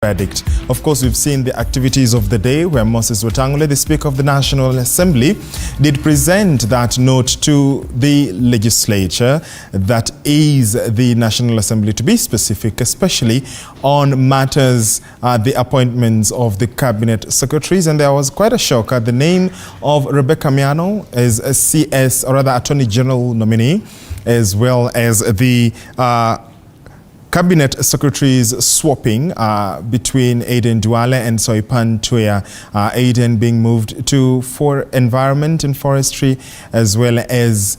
verdict. Of course, we've seen the activities of the day where Moses Wetangula, the Speaker of the National Assembly, did present that note to the legislature, that is the National Assembly to be specific, especially on matters, the appointments of the cabinet secretaries. And there was quite a shocker. The name of Rebecca Miano as a CS, or rather Attorney General nominee, as well as the Cabinet secretaries swapping between Aden Duale and Soipan Tuya. Aden being moved for environment and forestry, as well as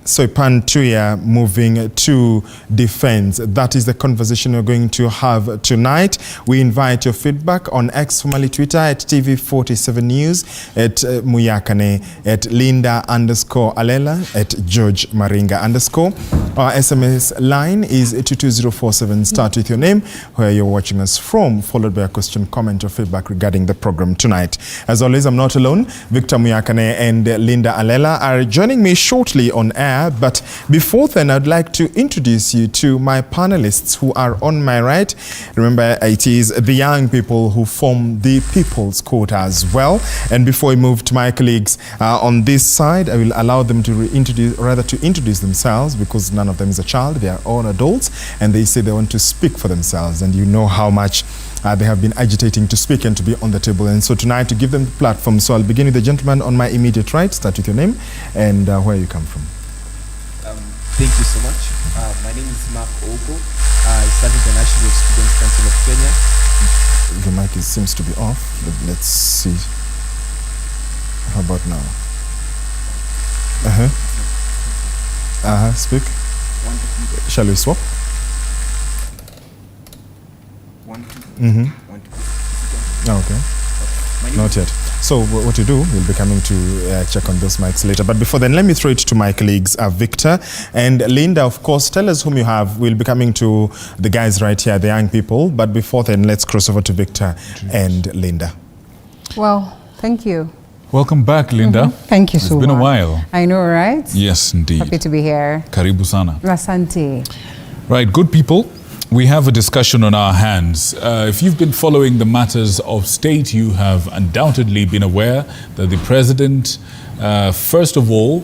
Soipan Tuya moving to defense. That is the conversation we're going to have tonight. We invite your feedback on X, formerly Twitter, at TV47 News, at Muyakane, at Linda_Alela, at George Maringa_. Our SMS line is 22047. Start with your name, where you're watching us from, followed by a question, comment, or feedback regarding the program tonight. As always, I'm not alone. Victor Muyakane and Linda Alela are joining me shortly on air. But before then, I'd like to introduce you to my panelists who are on my right. Remember, it is the young people who form the People's Court as well. And before I move to my colleagues on this side, I will allow them to introduce themselves, because none of them is a child. They are all adults, and they say they want to speak for themselves. And you know how much they have been agitating to speak and to be on the table. And so tonight, to give them the platform, so I'll begin with the gentleman on my immediate right. Start with your name and where you come from. Thank you so much. My name is Mark Ogo. I serve in the National Students Council of Kenya. The mic seems to be off, but let's see. How about now? Speak. Shall we swap? 1, 2. 1, 2. Okay. Not yet. So what you do, we'll be coming to check on those mics later. But before then, let me throw it to my colleagues, Victor and Linda. Of course, tell us whom you have. We'll be coming to the guys right here, the young people. But before then, let's cross over to Victor and Linda. Well, thank you. Welcome back, Linda. Thank you so much. It's been a while. I know, right? Yes, indeed. Happy to be here. Karibu sana. Asante. Right, good people. We have a discussion on our hands. If you've been following the matters of state, you have undoubtedly been aware that the president, first of all,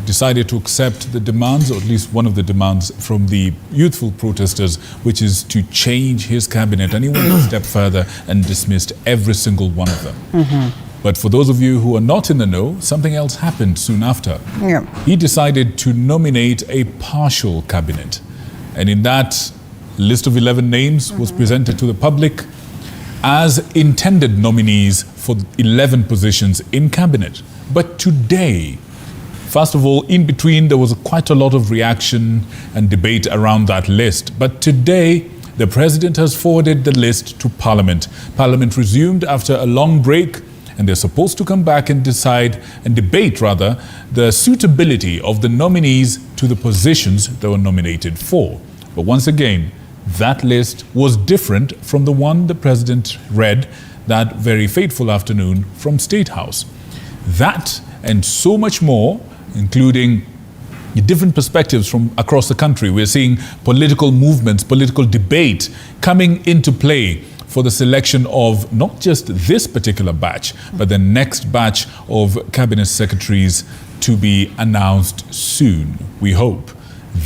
decided to accept the demands, or at least one of the demands from the youthful protesters, which is to change his cabinet. And he went a step further and dismissed every single one of them. But for those of you who are not in the know, something else happened soon after. Yeah. He decided to nominate a partial cabinet. And in that list of 11 names was presented to the public as intended nominees for 11 positions in cabinet. But today, first of all, in between, there was quite a lot of reaction and debate around that list. But today, the president has forwarded the list to Parliament. Parliament resumed after a long break, and they're supposed to come back and debate the suitability of the nominees to the positions they were nominated for. But once again, that list was different from the one the president read that very fateful afternoon from State House. That and so much more, including different perspectives from across the country. We're seeing political movements, political debate coming into play for the selection of not just this particular batch, but the next batch of cabinet secretaries to be announced soon, we hope.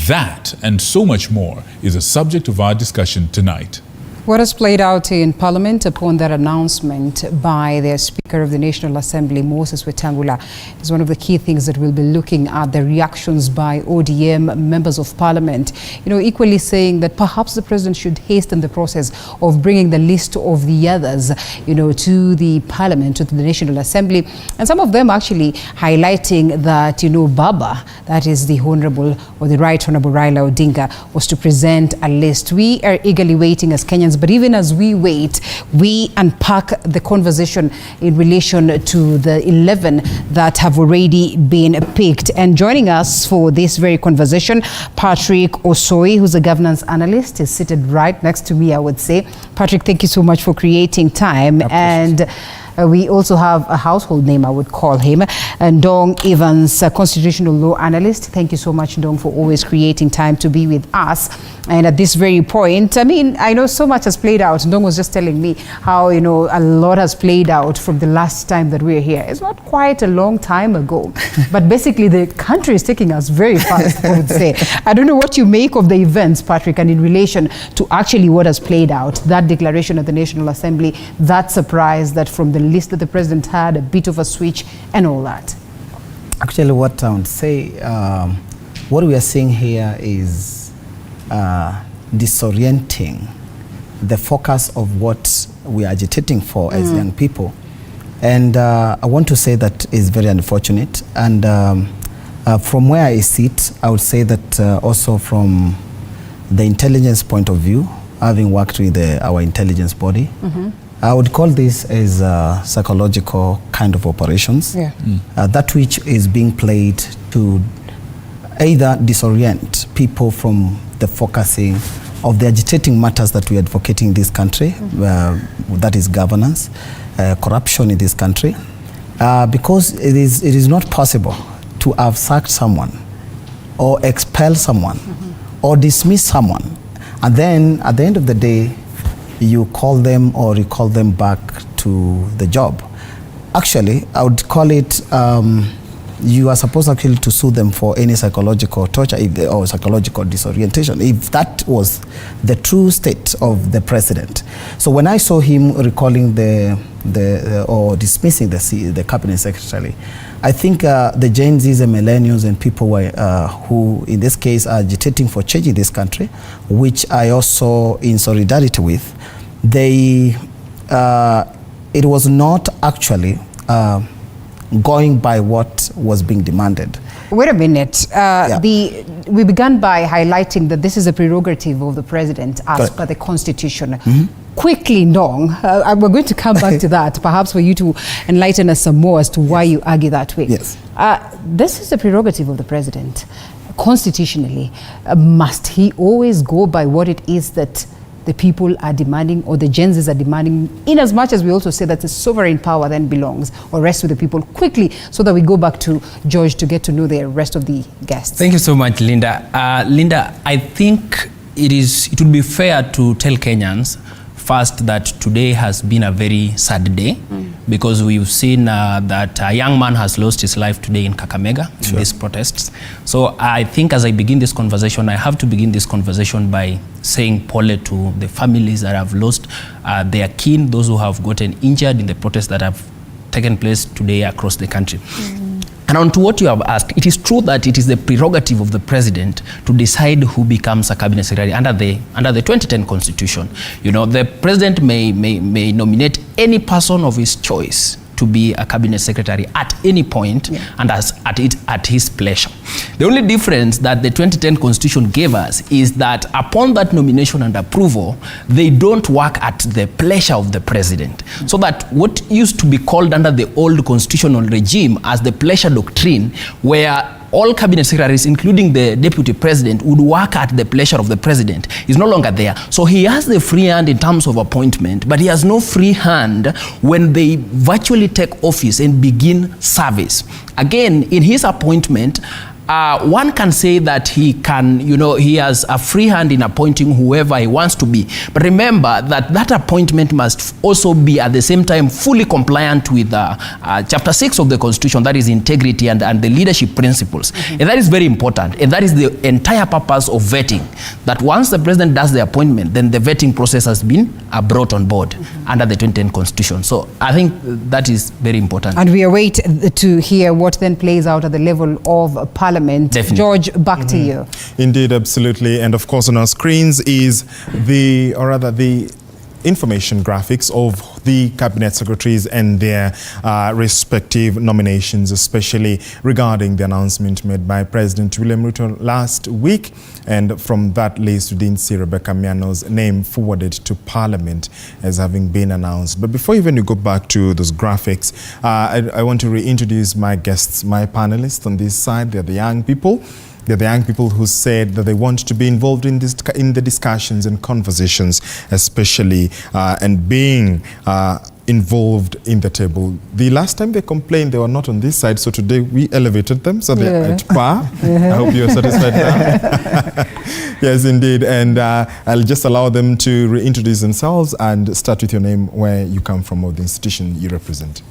That and so much more is a subject of our discussion tonight. What has played out in Parliament upon that announcement by the Speaker of the National Assembly, Moses Wetangula, is one of the key things that we'll be looking at, the reactions by ODM members of Parliament, equally saying that perhaps the President should hasten the process of bringing the list of the others, to the Parliament, to the National Assembly. And some of them actually highlighting that, BAMBA, that is the Honorable or the Right Honorable Raila Odinga, was to present a list. We are eagerly waiting as Kenyans. But even as we wait, we unpack the conversation in relation to the 11 that have already been picked. And joining us for this very conversation, Patrick Osoi, who's a governance analyst, is seated right next to me, I would say. Patrick, thank you so much for creating time. And We also have a household name, I would call him, Ndong Evans, a constitutional law analyst. Thank you so much, Ndong, for always creating time to be with us. And at this very point, I mean, I know so much has played out. Ndong was just telling me how, you know, a lot has played out from the last time that we were here. It's not quite a long time ago, but basically the country is taking us very fast, I would say. I don't know what you make of the events, Patrick, and in relation to actually what has played out, that declaration at the National Assembly, that surprise that from the list that the president had, a bit of a switch and all that. Actually, what I would say, what we are seeing here is disorienting the focus of what we are agitating for as young people. And I want to say that is very unfortunate. And from where I sit, I would say that also from the intelligence point of view, having worked with our intelligence body, I would call this as psychological kind of operations. That which is being played to either disorient people from the focusing of the agitating matters that we are advocating in this country, that is governance, corruption in this country, because it is not possible to have sacked someone or expel someone or dismiss someone, and then at the end of the day you call them or recall them back to the job. Actually, I would call it you are supposed actually to sue them for any psychological torture or psychological disorientation, if that was the true state of the president. So when I saw him recalling or dismissing the cabinet secretary, I think the Gen Zs and millennials and people who in this case are agitating for change in this country, which I also in solidarity with, it was not actually going by what was being demanded. Wait a minute. We began by highlighting that this is a prerogative of the president as per the Constitution. Quickly, Ndong, we're going to come back to that, perhaps for you to enlighten us some more as to why you argue that way. Yes. This is a prerogative of the president. Constitutionally, must he always go by what it is that the people are demanding, or the Gen Zs are demanding, in as much as we also say that the sovereign power then belongs or rests with the people? Quickly, so that we go back to George to get to know the rest of the guests. Thank you so much, Linda. Linda, I think it would be fair to tell Kenyans first that today has been a very sad day, because we've seen that a young man has lost his life today in Kakamega in these protests. So I think as I begin this conversation, I have to begin this conversation by saying pole to the families that have lost their kin, those who have gotten injured in the protests that have taken place today across the country. And on to what you have asked, it is true that it is the prerogative of the president to decide who becomes a cabinet secretary under the 2010 constitution. You know, the president may nominate any person of his choice to be a cabinet secretary at any point and at his pleasure. The only difference that the 2010 constitution gave us is that upon that nomination and approval, they don't work at the pleasure of the president. So that what used to be called under the old constitutional regime as the pleasure doctrine, where all cabinet secretaries, including the deputy president, would work at the pleasure of the president, is no longer there. So he has the free hand in terms of appointment, but he has no free hand when they virtually take office and begin service. Again, in his appointment, one can say that he can, he has a free hand in appointing whoever he wants to be. But remember that that appointment must also be at the same time fully compliant with Chapter 6 of the Constitution, that is integrity and the leadership principles. And that is very important. And that is the entire purpose of vetting. That once the president does the appointment, then the vetting process has been brought on board under the 2010 Constitution. So I think that is very important. And we await to hear what then plays out at the level of Parliament. Definitely. George, back to you. Indeed, absolutely. And of course on our screens is the information graphics of the cabinet secretaries and their respective nominations, especially regarding the announcement made by President William Ruto last week. And from that list, we didn't see Rebecca Miano's name forwarded to Parliament as having been announced. But before even you go back to those graphics, I want to reintroduce my guests, my panelists on this side. They're the young people. They're the young people who said that they want to be involved in the discussions and conversations, especially and being involved in the table. The last time they complained, they were not on this side, so today we elevated them, so they're at par. I hope you're satisfied now. Yes, indeed. And I'll just allow them to reintroduce themselves and start with your name, where you come from, or the institution you represent.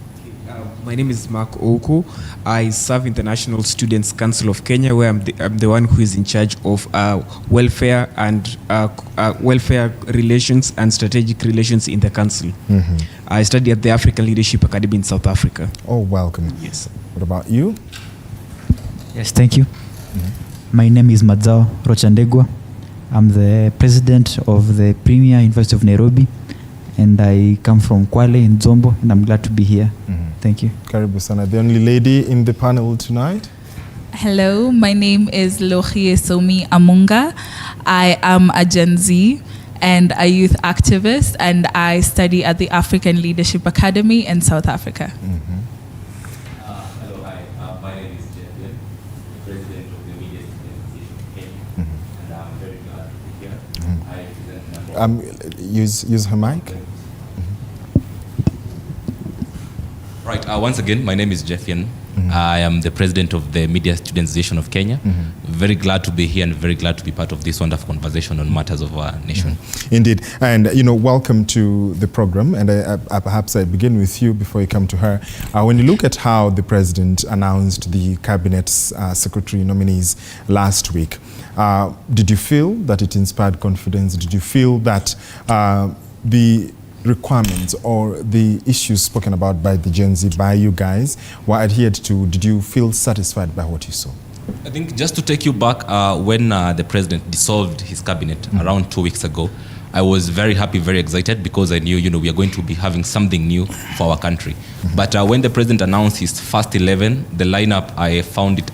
My name is Mark Oku. I serve in the National Students' Council of Kenya, where I'm the one who is in charge of welfare and welfare relations and strategic relations in the council. I study at the African Leadership Academy in South Africa. Oh, welcome. Yes. What about you? Yes, thank you. My name is Madzao Rochandegwa. I'm the president of the Premier University of Nairobi, and I come from Kwale in Zombo, and I'm glad to be here. Thank you. Karibu sana. The only lady in the panel tonight. Hello, my name is Lohie Somi Amunga. I am a Gen Z and a youth activist, and I study at the African Leadership Academy in South Africa. Hello, hi. My name is Jeff Lin, president of the Media Students Association of Kenya, and I'm very glad to be here. I present Use her mic. Right. Once again, my name is Jeff Yen. I am the president of the Media Students Association of Kenya. Very glad to be here and very glad to be part of this wonderful conversation on matters of our nation. Indeed. And, welcome to the program. And perhaps I begin with you before you come to her. When you look at how the president announced the cabinet's secretary nominees last week, did you feel that it inspired confidence? Did you feel that the requirements or the issues spoken about by the Gen Z, by you guys, were adhered to? Did you feel satisfied by what you saw? I think just to take you back, when the president dissolved his cabinet around 2 weeks ago, I was very happy, very excited, because I knew, we are going to be having something new for our country. But when the president announced his first 11, the lineup, I found it,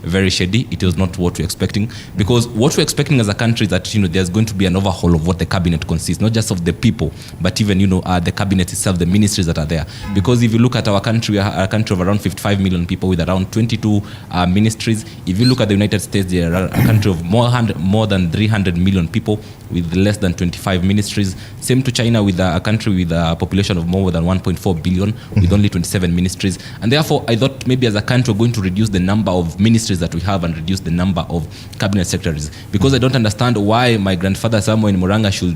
very shady. It was not what we're expecting, because what we're expecting as a country is that, there's going to be an overhaul of what the cabinet consists, not just of the people, but even, the cabinet itself, the ministries that are there. Because if you look at our country, we are a country of around 55 million people with around 22 ministries. If you look at the United States, they are a country of more than 300 million people with less than 25 ministries. Same to China, with a country with a population of more than 1.4 billion with only 27 ministries. And therefore, I thought maybe as a country we're going to reduce the number of ministries that we have and reduce the number of cabinet secretaries. Because I don't understand why my grandfather somewhere in Muranga should,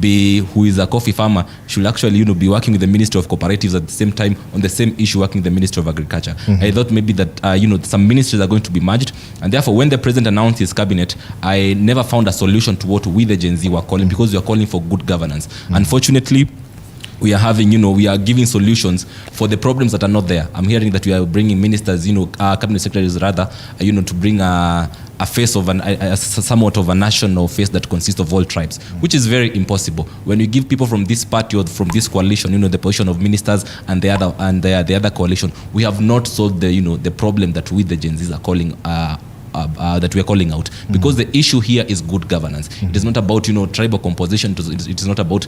be, who is a coffee farmer, should actually, be working with the Ministry of Cooperatives at the same time on the same issue, working with the Ministry of Agriculture. I thought maybe that, some ministries are going to be merged. And therefore, when the president announced his cabinet, I never found a solution to what we, the Gen Z, were calling, because we are calling for good governance. Unfortunately, we are having, we are giving solutions for the problems that are not there. I'm hearing that we are bringing ministers, cabinet secretaries rather, to bring a face of somewhat of a national face that consists of all tribes, which is very impossible. When you give people from this party or from this coalition, the position of ministers and the other coalition, we have not solved the problem that we, the Gen Zs, are calling that we are calling out, because the issue here is good governance. It is not about tribal composition. It is not about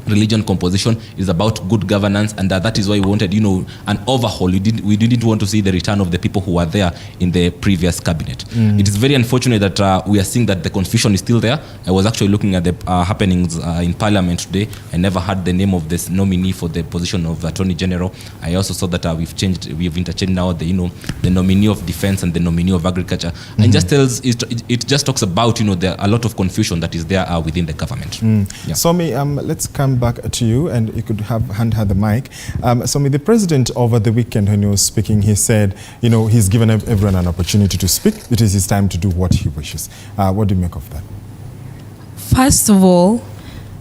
religion composition. Is about good governance, and that is why we wanted an overhaul. We didn't want to see the return of the people who were there in the previous cabinet. It is very unfortunate that we are seeing that the confusion is still there. I was actually looking at the happenings in Parliament today. I never heard the name of this nominee for the position of Attorney General. I also saw that we've interchanged now the nominee of Defense and the nominee of Agriculture, and it just talks about there a lot of confusion that is there within the government. Somi, let's come back to you, and you could hand her the mic. Somi, the president over the weekend when he was speaking, he said, he's given everyone an opportunity to speak. It is his time to do what he wishes. What do you make of that? First of all,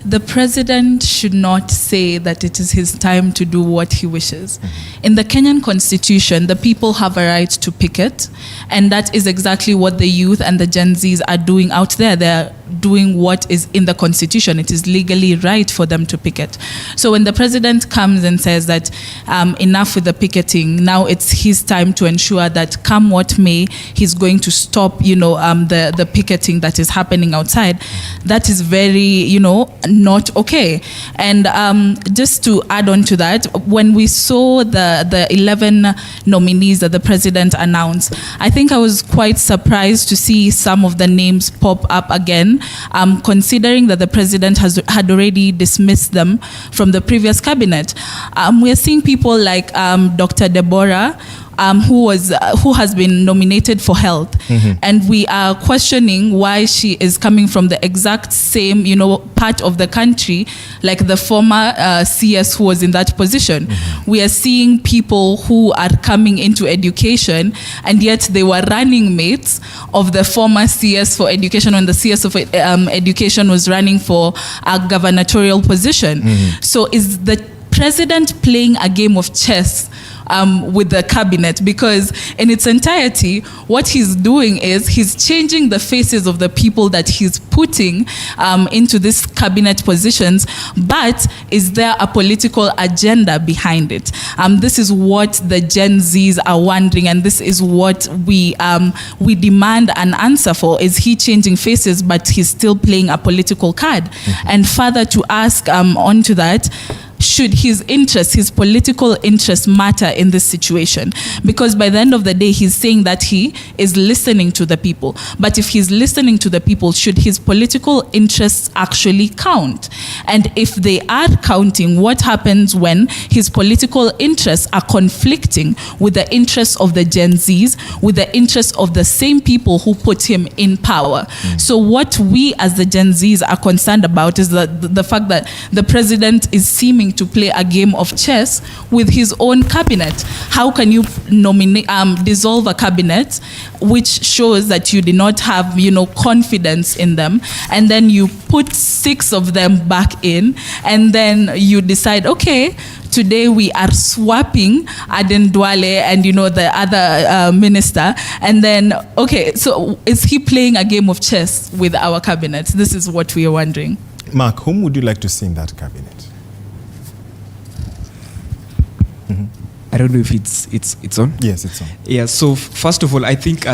the president should not say that it is his time to do what he wishes. In the Kenyan constitution, the people have a right to picket, and that is exactly what the youth and the Gen Zs are doing out there. They're doing what is in the constitution. It is legally right for them to picket. So when the president comes and says that enough with the picketing, now it's his time to ensure that come what may, he's going to stop, the picketing that is happening outside. That is very, not okay. And just to add on to that, when we saw the 11 nominees that the president announced, I think I was quite surprised to see some of the names pop up again again, considering that the president had already dismissed them from the previous cabinet. We're seeing people like Dr. Deborah, who has been nominated for health, and we are questioning why she is coming from the exact same, part of the country like the former CS who was in that position. We are seeing people who are coming into education, and yet they were running mates of the former CS for education when the CS of education was running for a gubernatorial position. So is the president playing a game of chess with the cabinet? Because in its entirety, what he's doing is he's changing the faces of the people that he's putting into these cabinet positions, but is there a political agenda behind it? This is what the Gen Zs are wondering, and this is what we demand an answer for. Is he changing faces, but he's still playing a political card? And further to ask onto that, should his political interests matter in this situation? Because by the end of the day, he's saying that he is listening to the people. But if he's listening to the people, should his political interests actually count? And if they are counting, what happens when his political interests are conflicting with the interests of the Gen Zs, with the interests of the same people who put him in power? So what we as the Gen Zs are concerned about is the fact that the president is seeming to play a game of chess with his own cabinet. How can you dissolve a cabinet which shows that you did not have, confidence in them, and then you put 6 of them back in, and then you decide, okay, today we are swapping Aden Duale and the other minister, and then so is he playing a game of chess with our cabinet? This is what we are wondering. Mark, whom would you like to see in that cabinet? I don't know if it's on. Yes, it's on. Yeah, so first of all, I think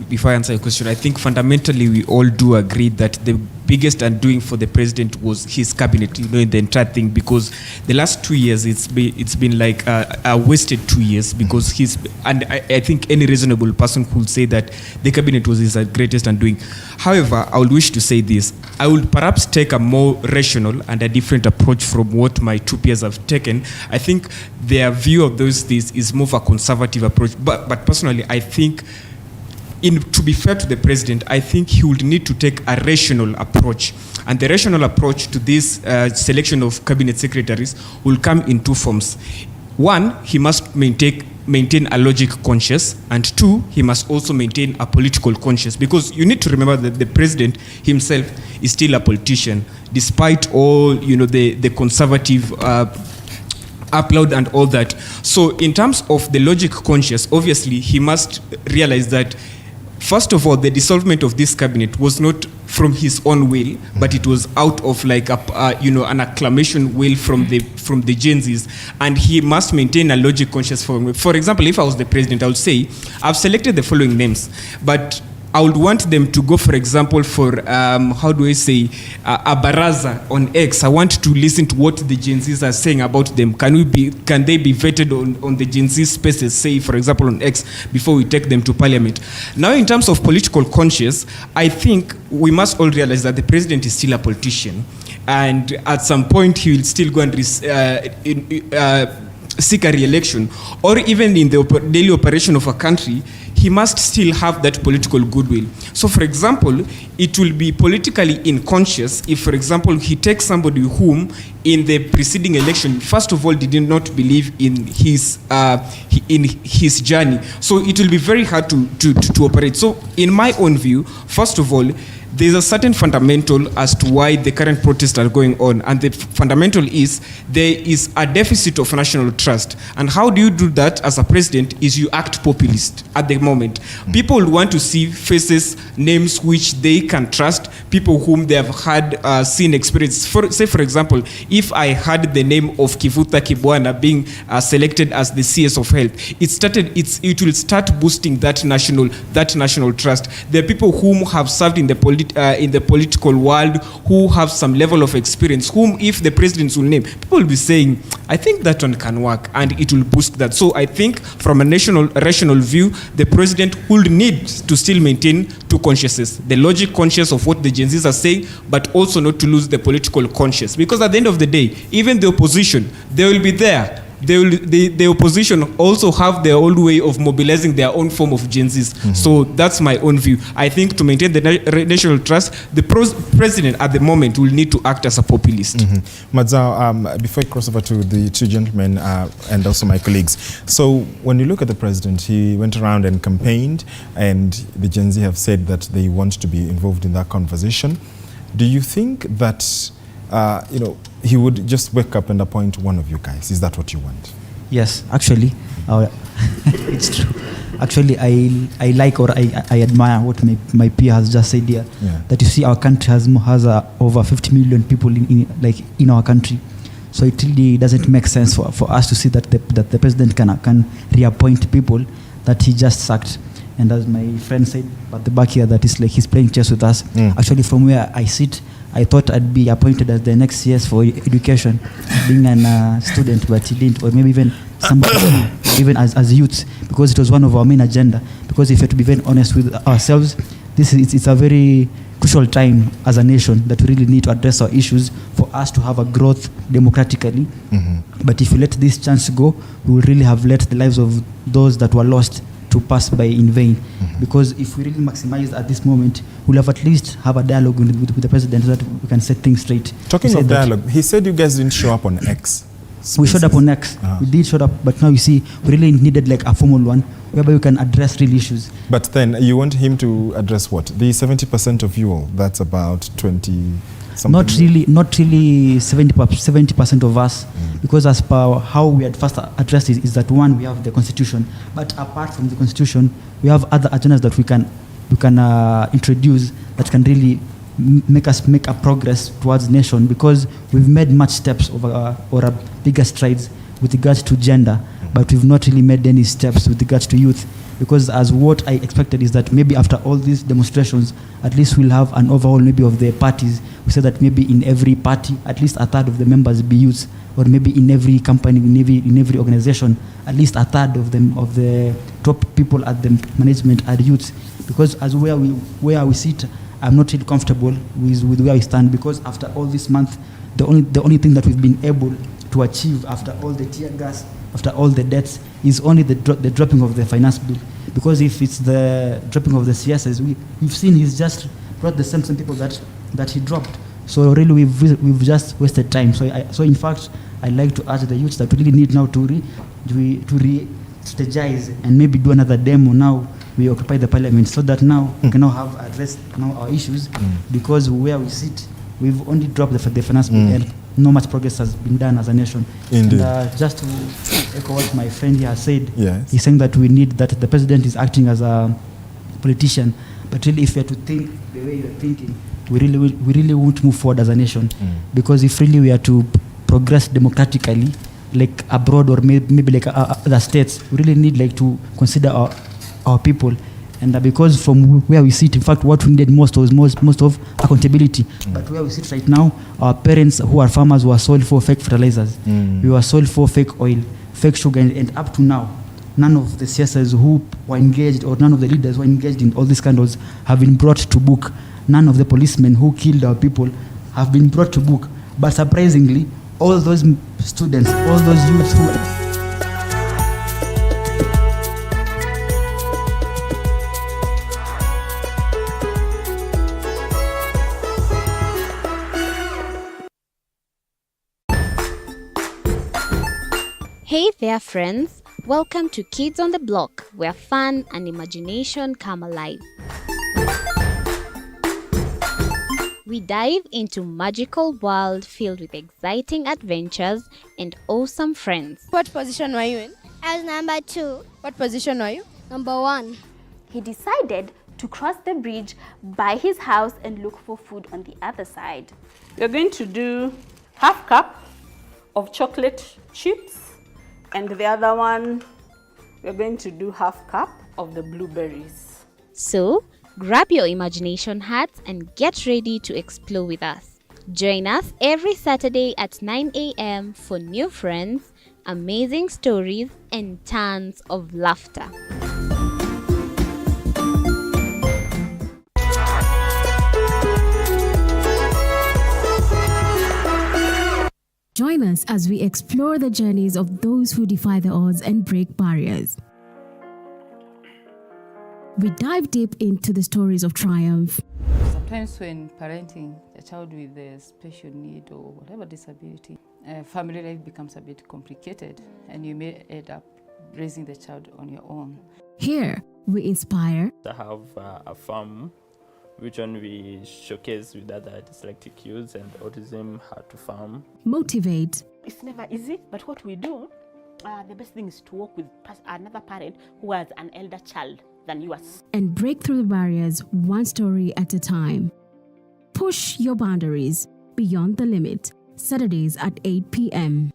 before I answer your question, I think fundamentally we all do agree that the biggest undoing for the president was his cabinet, in the entire thing, because the last 2 years it's been like a wasted 2 years, because I think any reasonable person could say that the cabinet was his greatest undoing. However, I would wish to say this. I would perhaps take a more rational and a different approach from what my 2 peers have taken. I think their view of those things is more of a conservative approach. But personally, I think, to be fair to the president, I think he would need to take a rational approach. And the rational approach to this selection of cabinet secretaries will come in 2 forms. 1, he must maintain a logic conscious, and 2, he must also maintain a political conscious, because you need to remember that the president himself is still a politician, despite all the conservative upload and all that. So in terms of the logic conscious, obviously he must realize that, first of all, the dissolvement of this cabinet was not from his own will, but it was out of like an acclamation will from the Gen Zs, and he must maintain a logic conscious. For example, if I was the president, I would say I've selected the following names, but I would want them to go, for example, for a baraza on X. I want to listen to what the Gen Zs are saying about them. Can they be vetted on the Gen Z spaces, say, for example, on X, before we take them to parliament? Now, in terms of political conscience, I think we must all realize that the president is still a politician, and at some point he will still go and seek a re-election, or even in the daily operation of a country, he must still have that political goodwill. So, for example, it will be politically unconscious if, for example, he takes somebody whom in the preceding election, first of all, did not believe in his journey. So it will be very hard to operate. So in my own view, first of all, there's a certain fundamental as to why the current protests are going on, and the fundamental is there is a deficit of national trust. And how do you do that as a president is you act populist at the moment. People want to see faces, names which they can trust, people whom they have had seen experience. For example, if I had the name of Kivuta Kibwana being selected as the CS of Health, it will start boosting that national trust. There are people whom have served in the political the political world who have some level of experience, whom if the presidents will name, people will be saying, I think that one can work, and it will boost that. So I think from a rational view, the president would need to still maintain two consciences: the logic conscious of what the Gen Zs are saying, but also not to lose the political conscious. Because at the end of the day, even the opposition, they will be there. The opposition also have their own way of mobilizing their own form of Gen Zs. Mm-hmm. So that's my own view. I think to maintain the national trust, the president at the moment will need to act as a populist. Mm-hmm. Madzao, before I cross over to the two gentlemen and also my colleagues. So when you look at the president, he went around and campaigned, and the Gen Z have said that they want to be involved in that conversation. Do you think that he would just wake up and appoint one of you guys? Is that what you want? Yes, actually, it's true. Actually, I like or I admire what my peer has just said here. Yeah. That you see, our country has over 50 million people in our country. So it really doesn't make sense for us to see that the president can reappoint people that he just sacked. And as my friend said at the back here, that is like he's playing chess with us. Actually, from where I sit, I thought I'd be appointed as the next CS for education, being a student, but he didn't, or maybe even somebody, even as youths, because it was one of our main agenda. Because if you have to be very honest with ourselves, it's a very crucial time as a nation that we really need to address our issues for us to have a growth democratically. Mm-hmm. But if we let this chance go, we will really have let the lives of those that were lost to pass by in vain. Mm-hmm. Because if we really maximize at this moment, we'll have at least have a dialogue with the president so that we can set things straight. Talking of dialogue, he said you guys didn't show up on X. We showed up on X. We did show up, but now you see, we really needed like a formal one whereby we can address real issues. But then you want him to address what? The 70% of you all, that's about 20 something? Not really 70% of us, because as per how we had first addressed it is that one, we have the constitution, but apart from the constitution, we have other agendas that we can introduce that can really make us make a progress towards nation, because we've made much steps or bigger strides with regards to gender, but we've not really made any steps with regards to youth. Because as what I expected is that maybe after all these demonstrations, at least we'll have an overhaul maybe of the parties. We said that maybe in every party, at least a third of the members be youths, or maybe in every company, in every organization, at least a third of the top people at the management are youths. Because as where we sit, I'm not really comfortable with where we stand, because after all this month, the only thing that we've been able to achieve after all the tear gas, after all the debts, is only the dropping of the finance bill. Because if it's the dropping of the CSs, we've seen he's just brought the same people that he dropped. So really we've just wasted time. So in fact, I'd like to urge the youths that we really need now to re-strategize and maybe do another demo now. We occupy the parliament, so that now we can now have addressed our issues, because where we sit, we've only dropped the finance bill and no much progress has been done as a nation. Indeed. And just to echo what my friend here said, yes. He's saying that we need that the president is acting as a politician, but really if we are to think the way you're thinking, we really won't move forward as a nation, because if really we are to progress democratically, like abroad or maybe like other states, we really need like to consider our people. And because from where we sit, in fact, what we needed most of accountability. But where we sit right now, our parents who are farmers were sold for fake fertilizers. We were sold for fake oil, fake sugar, and up to now, none of the CSs who were engaged, or none of the leaders who were engaged in all these scandals have been brought to book. None of the policemen who killed our people have been brought to book. But surprisingly, all those students, all those youths who... Hey there friends, welcome to Kids on the Block, where fun and imagination come alive. We dive into magical world filled with exciting adventures and awesome friends. What position were you in? I was number 2. What position were you? Number 1. He decided to cross the bridge by his house and look for food on the other side. We're going to do half cup of chocolate chips, and the other one, we're going to do half cup of the blueberries. So, grab your imagination hats and get ready to explore with us. Join us every Saturday at 9 a.m. for new friends, amazing stories, and tons of laughter. Join us as we explore the journeys of those who defy the odds and break barriers. We dive deep into the stories of triumph. Sometimes when parenting a child with a special need or whatever disability, family life becomes a bit complicated and you may end up raising the child on your own. Here, we inspire. I have a farm which one we showcase with other dyslexic youths and autism how to farm. Motivate. It's never easy, but what we do, the best thing is to work with another parent who has an elder child than yours. And break through the barriers one story at a time. Push your boundaries beyond the limit. Saturdays at 8 p.m.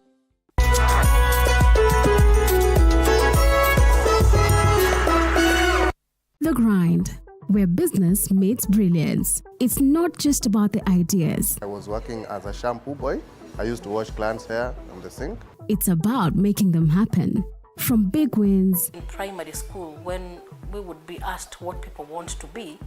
The Grind, where business meets brilliance. It's not just about the ideas. I was working as a shampoo boy. I used to wash clients' hair on the sink. It's about making them happen. From big wins. In primary school, when we would be asked what people want to be,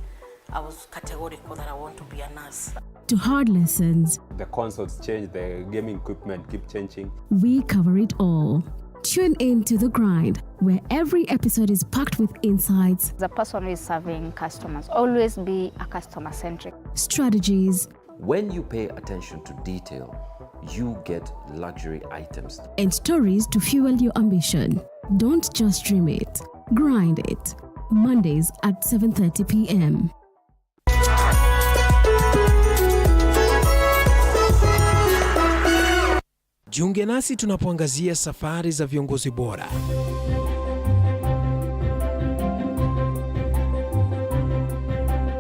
I was categorical that I want to be a nurse. To hard lessons. The consoles change, the gaming equipment keep changing. We cover it all. Tune in to The Grind, where every episode is packed with insights. The person who is serving customers, always be a customer-centric. Strategies. When you pay attention to detail, you get luxury items. And stories to fuel your ambition. Don't just dream it, grind it. Mondays at 7:30 p.m. Jiunge nasi tunapoangazia safari za viongozi bora.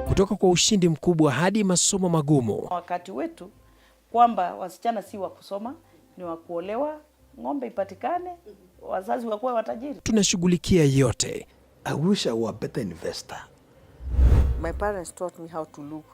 Kutoka kwa ushindi mkubwa hadi masomo magumu. Wakati wetu kwamba wasichana si wa kusoma, ni wa kuolewa, ng'ombe ipatikane, wazazi wakuwe watajiri. Tunashughulikia yote. I wish I were a better investor. My parents taught me how to look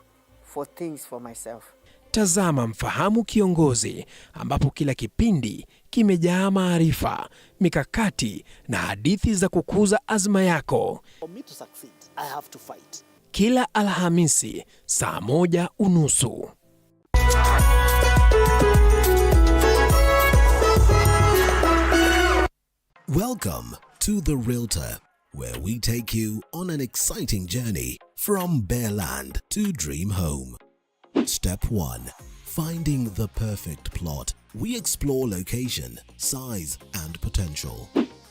for things for myself. Tazama Mfahamu Kiongozi, ambapo kila kipindi kimejaa maarifa, mikakati na hadithi za kukuza azma yako. For me to succeed, I have to fight. Kila Alhamisi saa 1:30. Welcome to The Realtor, where we take you on an exciting journey from bare land to dream home. Step 1. Finding the perfect plot. We explore location, size, and potential.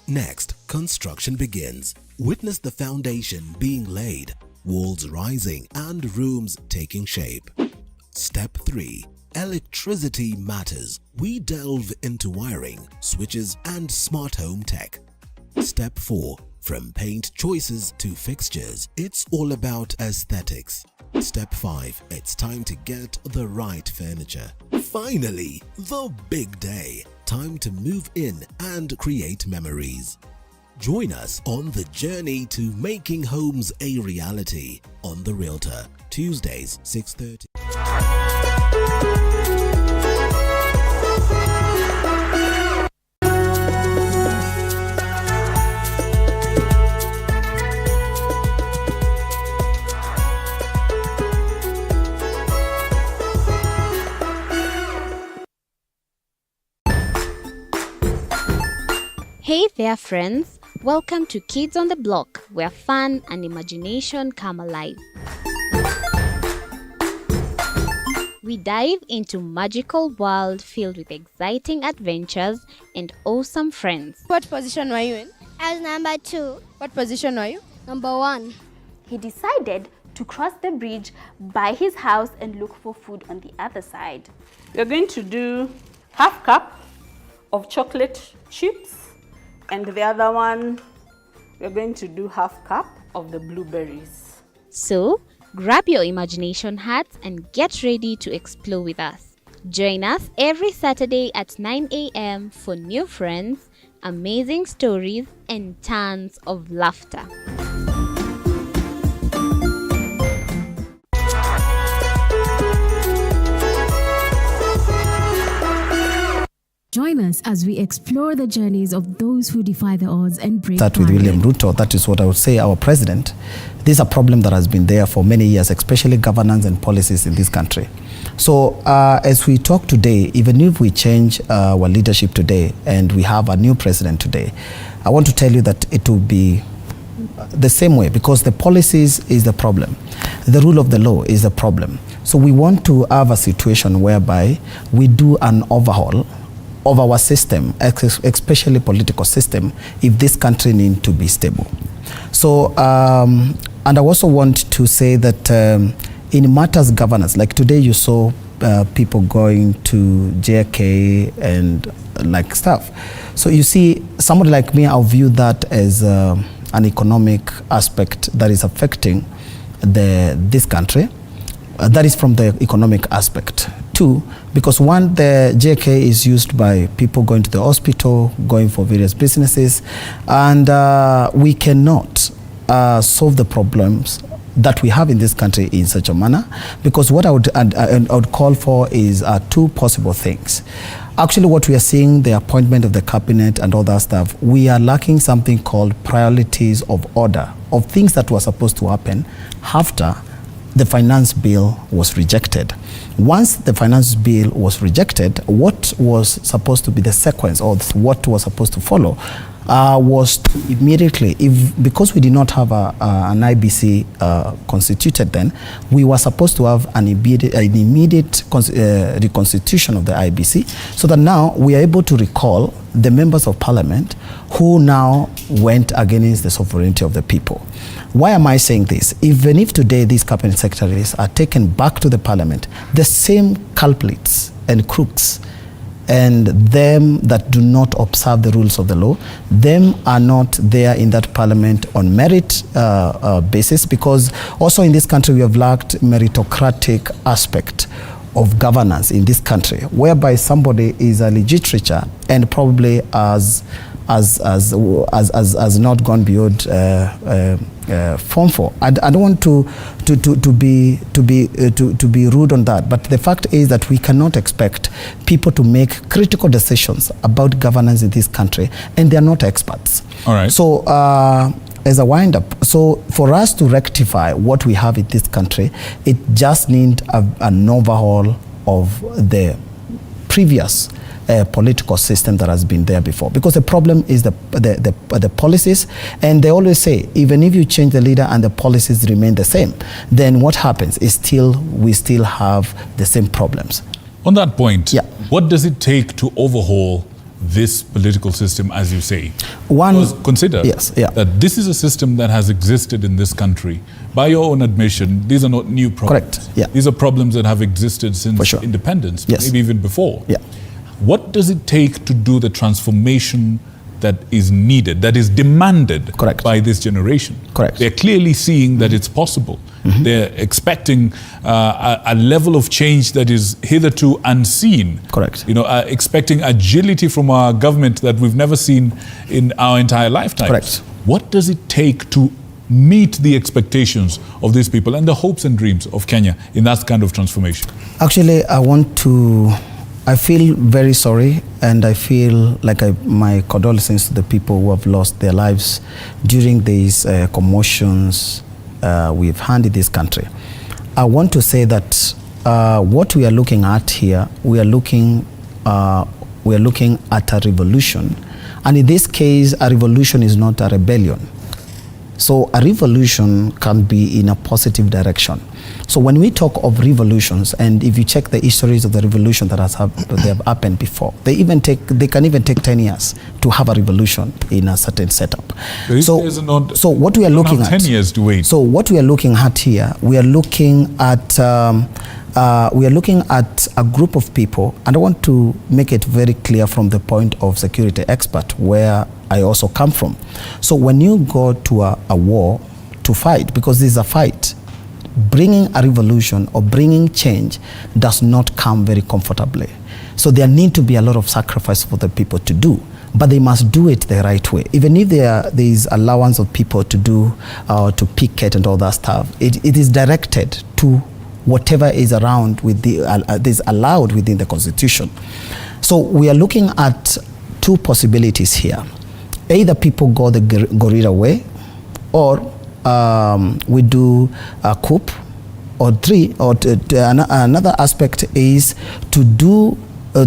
Next, construction begins. Witness the foundation being laid, walls rising, and rooms taking shape. Step 3. Electricity matters. We delve into wiring, switches, and smart home tech. Step 4. From paint choices to fixtures, it's all about aesthetics. Step 5. It's time to get the right furniture. Finally, the big day. Time to move in and create memories. Join us on the journey to making homes a reality on The Realtor, Tuesdays, 6:30. Hey there friends, welcome to Kids on the Block, where fun and imagination come alive. We dive into magical world filled with exciting adventures and awesome friends. What position were you in? I was number 2. What position were you? Number 1. He decided to cross the bridge by his house and look for food on the other side. We're going to do half cup of chocolate chips, and the other one, we're going to do half cup of the blueberries. So, grab your imagination hats and get ready to explore with us. Join us every Saturday at 9 a.m. for new friends, amazing stories, and tons of laughter. Join us as we explore the journeys of those who defy the odds and break Start with William Ruto. That is what I would say, our president. This is a problem that has been there for many years, especially governance and policies in this country. So as we talk today, even if we change our leadership today and we have a new president today, I want to tell you that it will be the same way, because the policies is the problem. The rule of the law is the problem. So we want to have a situation whereby we do an overhaul of our system, especially political system, if this country needs to be stable. So, and I also want to say that in matters governance, like today you saw people going to JK and like stuff. So you see, somebody like me, I'll view that as an economic aspect that is affecting this country. That is from the economic aspect. Two, because one, the JK is used by people going to the hospital, going for various businesses, and we cannot solve the problems that we have in this country in such a manner, because what I would call for is two possible things. Actually, what we are seeing, the appointment of the cabinet and all that stuff, we are lacking something called priorities of order, of things that were supposed to happen after the finance bill was rejected. Once the finance bill was rejected, what was supposed to be the sequence, or what was supposed to follow, was immediately, because we did not have an IBC constituted then, we were supposed to have an immediate reconstitution of the IBC, so that now we are able to recall the members of parliament who now went against the sovereignty of the people. Why am I saying this? Even if today these cabinet secretaries are taken back to the parliament, the same culprits and crooks and them that do not observe the rules of the law, them are not there in that parliament on merit basis, because also in this country we have lacked meritocratic aspect of governance in this country, whereby somebody is a legislature and probably has not gone beyond Form 4. I don't want to be rude on that, but the fact is that we cannot expect people to make critical decisions about governance in this country, and they are not experts. All right. So as a wind-up, so for us to rectify what we have in this country, it just needs an overhaul of the previous political system that has been there before, because the problem is the policies, and they always say even if you change the leader and the policies remain the same, then what happens is we still have the same problems. On that point, what does it take to overhaul this political system, as you say? Because consider that this is a system that has existed in this country. By your own admission, these are not new problems. Correct. Yeah. These are problems that have existed since independence, maybe even before. Yeah. What does it take to do the transformation that is needed, that is demanded by this generation? Correct. They're clearly seeing that it's possible. Mm-hmm. They're expecting a level of change that is hitherto unseen. Correct. You know, expecting agility from our government that we've never seen in our entire lifetimes. Correct. What does it take to meet the expectations of these people and the hopes and dreams of Kenya in that kind of transformation? Actually, I feel very sorry, and I feel like my condolences to the people who have lost their lives during these commotions we've had in this country. I want to say that what we are looking at here, we are looking at a revolution, and in this case, a revolution is not a rebellion. So a revolution can be in a positive direction. So when we talk of revolutions, and if you check the histories of the revolution that they have happened before, they can even take 10 years to have a revolution in a certain setup. So what we are looking at, 10 years to wait. So what we are looking at here, we are looking at a group of people, and I want to make it very clear from the point of security expert, where I also come from. So when you go to a war to fight, because this is a fight, bringing a revolution or bringing change does not come very comfortably. So there need to be a lot of sacrifice for the people to do, but they must do it the right way. Even if there is allowance of people to do, to picket and all that stuff, it is directed to whatever is around with is allowed within the Constitution. So we are looking at two possibilities here. Either people go the guerrilla way, or we do a coup, or another aspect is to do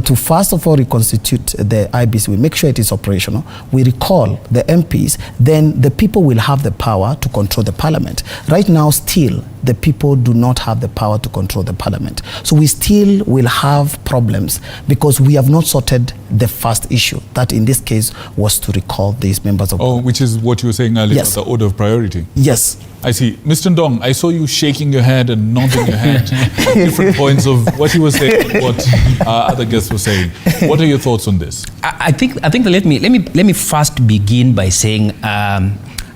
to first of all reconstitute the IBC. We make sure it is operational. We recall the MPs. Then the people will have the power to control the parliament. Right now, still, the people do not have the power to control the parliament. So we still will have problems because we have not sorted the first issue. That in this case was to recall these members of parliament. Which is what you were saying earlier, yes. The order of priority. Yes. I see. Mr. Ndong, I saw you shaking your head and nodding your head. Different points of what you were saying, what other guests were saying. What are your thoughts on this? I think let me first begin by saying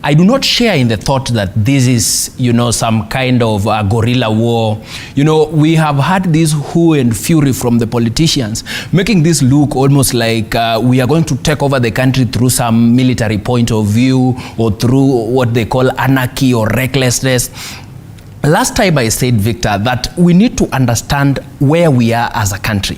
I do not share in the thought that this is, some kind of guerrilla war. We have had this hue and fury from the politicians, making this look almost like we are going to take over the country through some military point of view or through what they call anarchy or recklessness. Last time I said, Victor, that we need to understand where we are as a country.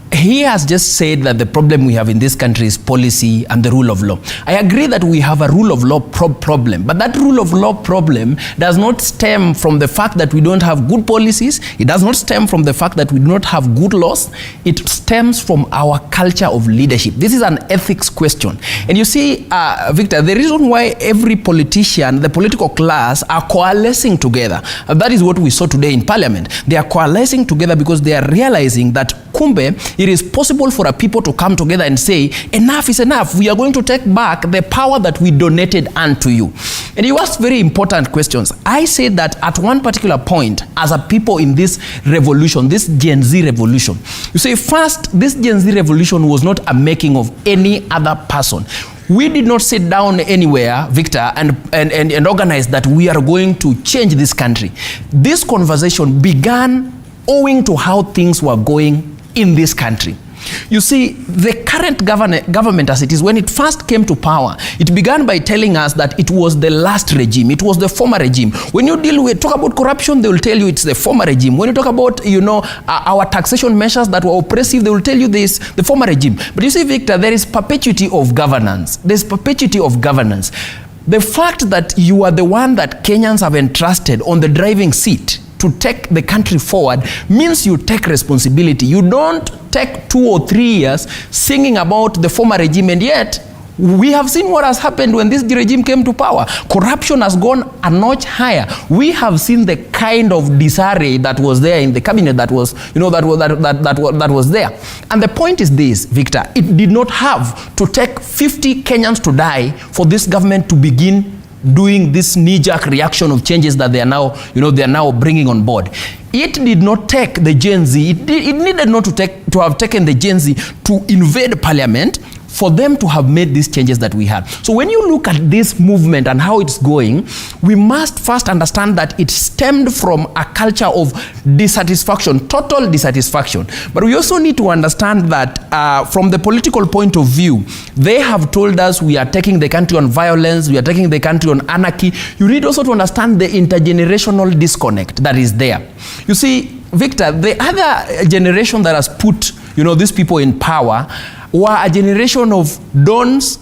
He has just said that the problem we have in this country is policy and the rule of law. I agree that we have a rule of law problem, but that rule of law problem does not stem from the fact that we don't have good policies. It does not stem from the fact that we do not have good laws. It stems from our culture of leadership. This is an ethics question. And you see, Victor, the reason why every politician, the political class, are coalescing together, that is what we saw today in Parliament. They are coalescing together because they are realizing that kumbe, it is possible for a people to come together and say, enough is enough. We are going to take back the power that we donated unto you. And you asked very important questions. I said that at one particular point, as a people in this revolution, this Gen Z revolution, you say first, this Gen Z revolution was not a making of any other person. We did not sit down anywhere, Victor, and organize that we are going to change this country. This conversation began owing to how things were going in this country. You see, the current government as it is, when it first came to power, it began by telling us that it was the last regime. It was the former regime. When you talk about corruption, they will tell you it's the former regime. When you talk about, our taxation measures that were oppressive, they will tell you this, the former regime. But you see, Victor, there is perpetuity of governance. There's perpetuity of governance. The fact that you are the one that Kenyans have entrusted on the driving seat to take the country forward means you take responsibility. You don't take 2 or 3 years singing about the former regime, and yet we have seen what has happened when this regime came to power. Corruption has gone a notch higher. We have seen the kind of disarray that was there in the cabinet that was, that was there. And the point is this, Victor, it did not have to take 50 Kenyans to die for this government to begin doing this knee-jerk reaction of changes that they are now, they are now bringing on board. It did not take the Gen Z, it needed not to have taken the Gen Z to invade Parliament for them to have made these changes that we had. So when you look at this movement and how it's going, we must first understand that it stemmed from a culture of dissatisfaction, total dissatisfaction. But we also need to understand that from the political point of view, they have told us we are taking the country on violence, we are taking the country on anarchy. You need also to understand the intergenerational disconnect that is there. You see, Victor, the other generation that has put, these people in power were a generation of dons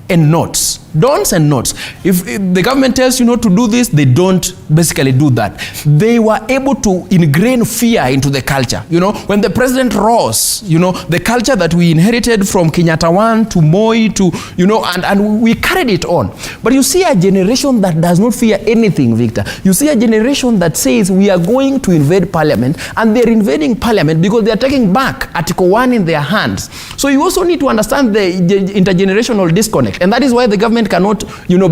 and nots. Dons and nots. If the government tells you not to do this, they don't basically do that. They were able to ingrain fear into the culture. When the president rose, the culture that we inherited from Kenyatta 1 to Moi to, and we carried it on. But you see a generation that does not fear anything, Victor. You see a generation that says we are going to invade Parliament, and they're invading Parliament because they are taking back Article 1 in their hands. So you also need to understand the intergenerational disconnect. And that is why the government cannot,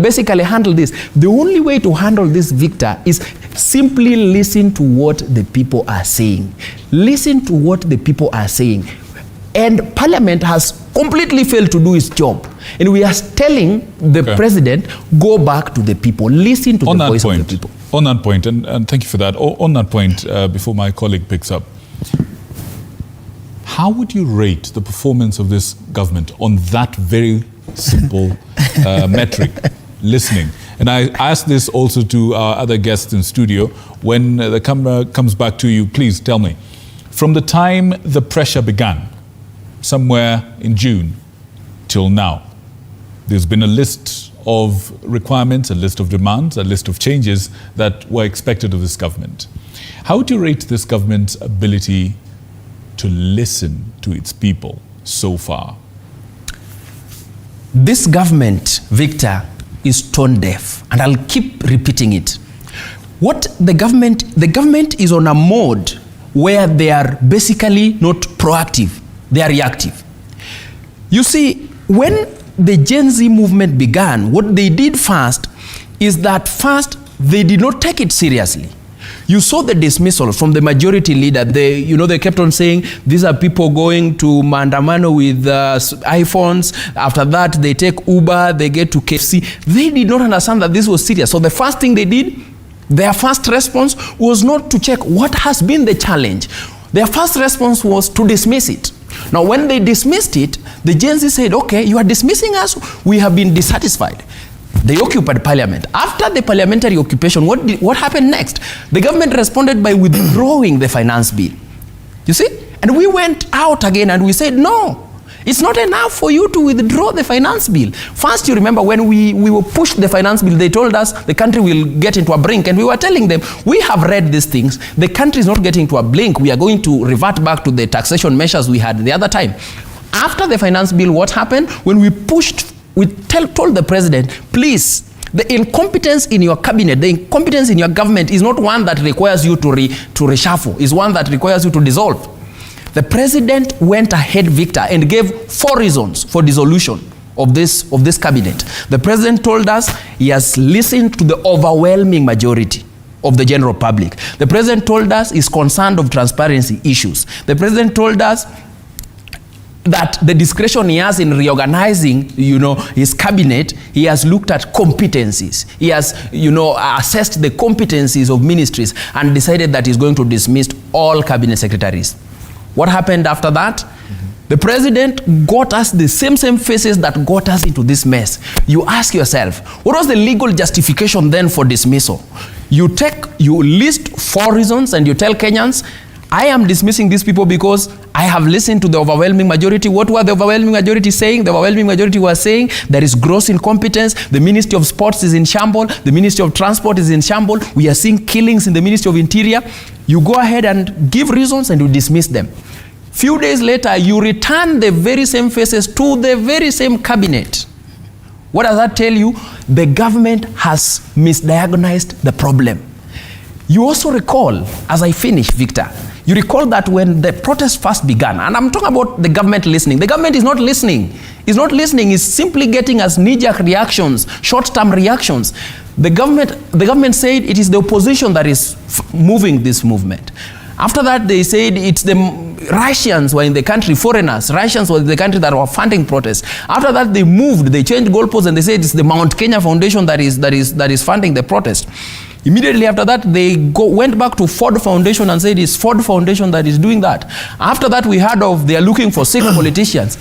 basically handle this. The only way to handle this, Victor, is simply listen to what the people are saying. Listen to what the people are saying. And Parliament has completely failed to do its job. And we are telling the president, go back to the people. Listen to the voice of the people. On that point, and thank you for that. On that point, before my colleague picks up, how would you rate the performance of this government on that very simple metric, listening? And I ask this also to our other guests in studio. When the camera comes back to you, please tell me, From the time the pressure began, somewhere in June till now, there's been a list of requirements, a list of demands, a list of changes that were expected of this government. How would you rate this government's ability to listen to its people so far? This government, Victor, is tone deaf, and I'll keep repeating it. What the government is on a mode where they are basically not proactive, they are reactive. You see, when the Gen Z movement began, what they did first is that first they did not take it seriously. You saw the dismissal from the majority leader. They kept on saying, these are people going to Maandamano with iPhones. After that, they take Uber, they get to KFC. They did not understand that this was serious. So the first thing they did, their first response was not to check what has been the challenge. Their first response was to dismiss it. Now, when they dismissed it, the Gen Z said, okay, you are dismissing us. We have been dissatisfied. They occupied parliament. After the parliamentary occupation, what happened next? The government responded by withdrawing the finance bill. You see? And we went out again and we said, no, it's not enough for you to withdraw the finance bill. First, you remember when we were pushed the finance bill, they told us the country will get into a brink, and we were telling them, we have read these things. The country is not getting to a blink. We are going to revert back to the taxation measures we had the other time. After the finance bill, what happened? When we pushed, we told the president, please, the incompetence in your cabinet, the incompetence in your government is not one that requires you to reshuffle. It's one that requires you to dissolve. The president went ahead, Victor, and gave 4 reasons for dissolution of this cabinet. The president told us he has listened to the overwhelming majority of the general public. The president told us he's concerned of transparency issues. The president told us that the discretion he has in reorganizing, his cabinet, he has looked at competencies. He has, assessed the competencies of ministries and decided that he's going to dismiss all cabinet secretaries. What happened after that? The president got us the same faces that got us into this mess. You ask yourself, what was the legal justification then for dismissal? You list 4 reasons and you tell Kenyans, I am dismissing these people because I have listened to the overwhelming majority. What were the overwhelming majority saying? The overwhelming majority was saying there is gross incompetence. The Ministry of Sports is in shambles. The Ministry of Transport is in shambles. We are seeing killings in the Ministry of Interior. You go ahead and give reasons and you dismiss them. Few days later, you return the very same faces to the very same cabinet. What does that tell you? The government has misdiagnosed the problem. You also recall, as I finish, Victor, you recall that when the protest first began, and I'm talking about the government listening. The government is not listening. It's not listening. It's simply getting as knee-jerk reactions, short-term reactions. The government said it is the opposition that is moving this movement. After that, they said it's the Russians were in the country, foreigners. Russians were in the country that were funding protests. After that, they moved. They changed goalposts and they said it's the Mount Kenya Foundation that is funding the protest. Immediately after that, they went back to Ford Foundation and said it's Ford Foundation that is doing that. After that, we heard of they are looking for 6 politicians.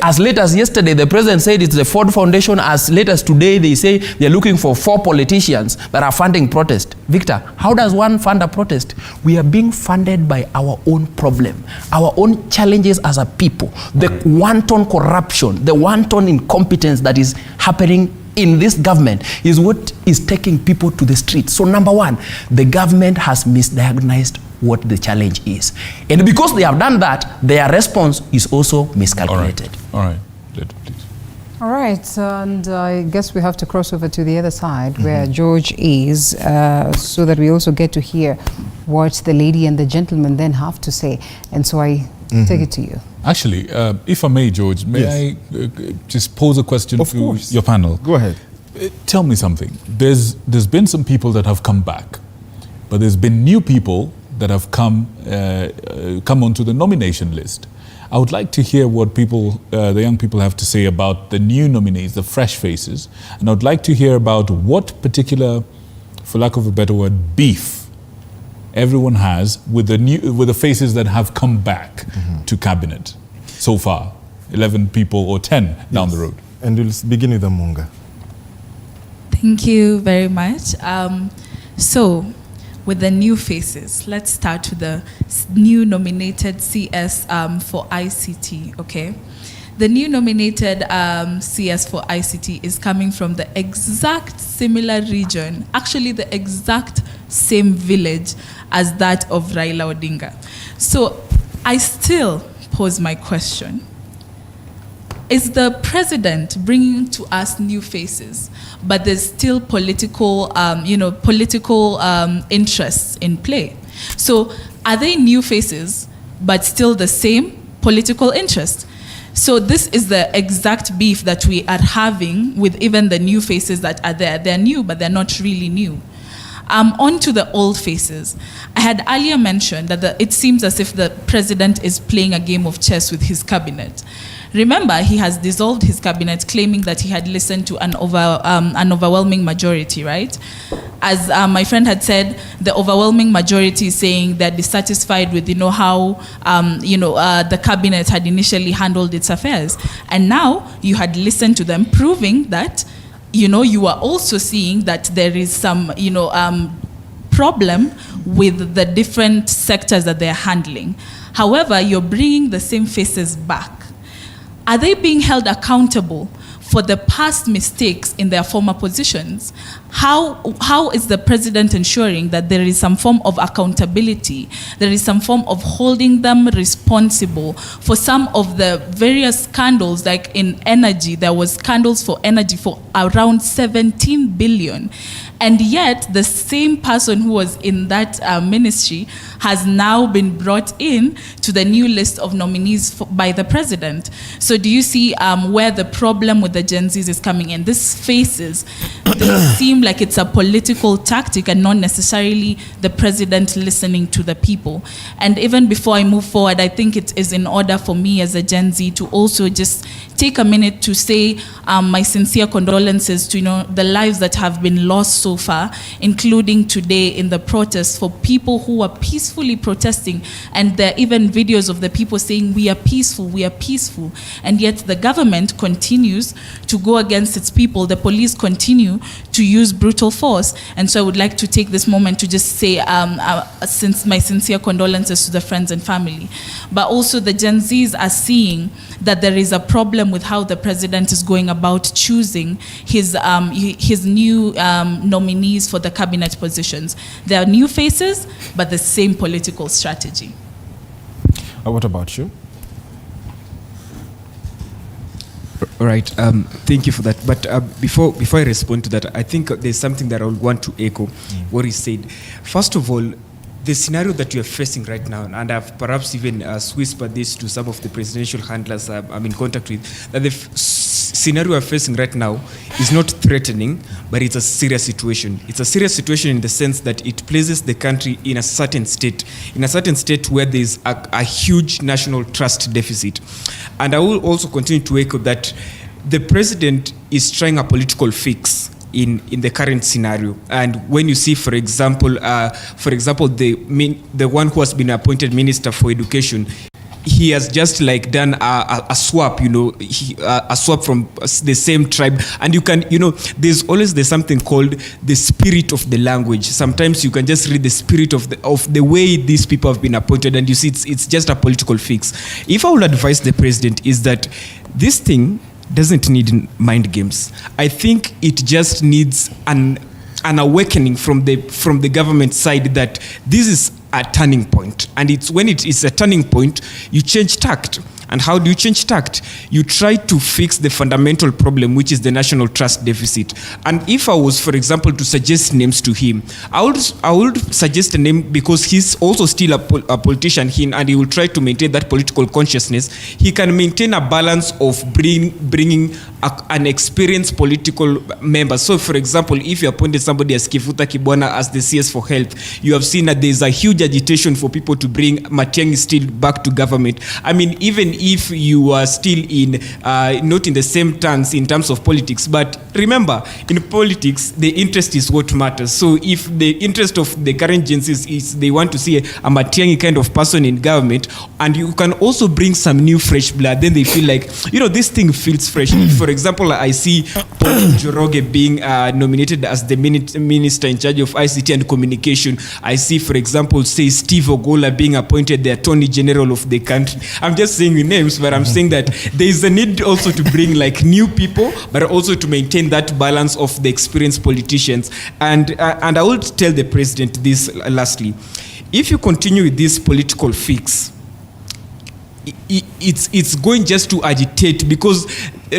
As late as yesterday, the president said it's the Ford Foundation. As late as today, they say they're looking for 4 politicians that are funding protest. Victor, how does one fund a protest? We are being funded by our own problem, our own challenges as a people, the wanton corruption, the wanton incompetence that is happening in this government is what is taking people to the streets. So number 1, the government has misdiagnosed what the challenge is. And because they have done that, their response is also miscalculated. All right. Please. All right, and I guess we have to cross over to the other side where George is, so that we also get to hear what the lady and the gentleman then have to say. And so I take it to you. Actually, if I may, George, may I just pose a question to your panel? Go ahead. Tell me something. There's been some people that have come back, but there's been new people that have come onto the nomination list. I would like to hear what the young people have to say about the new nominees, the fresh faces, and I would like to hear about what particular, for lack of a better word, beef everyone has with the faces that have come back to cabinet so far, 11 people or 10 down the road. And we'll begin with Amunga. Thank you very much. So with the new faces. Let's start with the new nominated CS for ICT, okay? The new nominated CS for ICT is coming from the exact similar region, actually the exact same village as that of Raila Odinga. So I still pose my question. Is the president bringing to us new faces, but there's still political, interests in play? So are they new faces, but still the same political interest? So this is the exact beef that we are having with even the new faces that are there. They're new, but they're not really new. On to the old faces. I had earlier mentioned that it seems as if the president is playing a game of chess with his cabinet. Remember, he has dissolved his cabinet, claiming that he had listened to an overwhelming majority, right? As my friend had said, the overwhelming majority is saying they're dissatisfied with, how, the cabinet had initially handled its affairs. And now you had listened to them, proving that, you are also seeing that there is some, problem with the different sectors that they're handling. However, you're bringing the same faces back. Are they being held accountable for the past mistakes in their former positions? How is the president ensuring that there is some form of accountability, there is some form of holding them responsible for some of the various scandals, like in energy? There was scandals for energy for around 17 billion. And yet, the same person who was in that ministry has now been brought in to the new list of nominees by the president. So do you see where the problem with the Gen Zs is coming in? These faces, they seem like it's a political tactic and not necessarily the president listening to the people. And even before I move forward, I think it is in order for me as a Gen Z to also just take a minute to say my sincere condolences to the lives that have been lost so far, including today in the protests, for people who are peacefully protesting. And there are even videos of the people saying, we are peaceful, and yet the government continues to go against its people. The police continue to use brutal force. And so I would like to take this moment to just say since my sincere condolences to the friends and family. But also the Gen Zs are seeing that there is a problem with how the president is going about choosing his new nominees for the cabinet positions. There are new faces, but the same political strategy. What about you? All right, thank you for that. But before I respond to that, I think there's something that I would want to echo what he said. First of all, the scenario that we are facing right now, and I've perhaps even whispered this to some of the presidential handlers I'm in contact with, that the scenario we're facing right now is not threatening, but it's a serious situation. It's a serious situation in the sense that it places the country in a certain state where there's a huge national trust deficit. And I will also continue to echo that the president is trying a political fix in the current scenario. And when you see, for example, the one who has been appointed Minister for Education, he has just like done a swap, a swap from the same tribe. And you can, there's something called the spirit of the language. Sometimes you can just read the spirit of the way these people have been appointed, and you see it's just a political fix. If I would advise the president is that this thing doesn't need mind games. I think it just needs an awakening from the government side that this is a turning point. And it's when it is a turning point, you change tact. And how do you change tact? You try to fix the fundamental problem, which is the national trust deficit. And if I was, for example, to suggest names to him, I would suggest a name because he's also still a politician, and he will try to maintain that political consciousness. He can maintain a balance of bringing an experienced political member. So, for example, if you appointed somebody as Kifuta Kibwana as the CS for Health, you have seen that there's a huge agitation for people to bring Matiang'i still back to government. I mean, even if you are still in not in the same terms in terms of politics. But remember, in politics, the interest is what matters. So if the interest of the current Gen Zs is they want to see a Matiang'i kind of person in government, and you can also bring some new fresh blood, then they feel like, this thing feels fresh. For example, I see Paul Njoroge being nominated as the minister in charge of ICT and communication. I see, for example, say Steve Ogola being appointed the Attorney General of the country. I'm just saying the names, but I'm saying that there is a need also to bring like new people, but also to maintain that balance of the experienced politicians. And I would tell the president this lastly: if you continue with this political fix, it's going just to agitate, because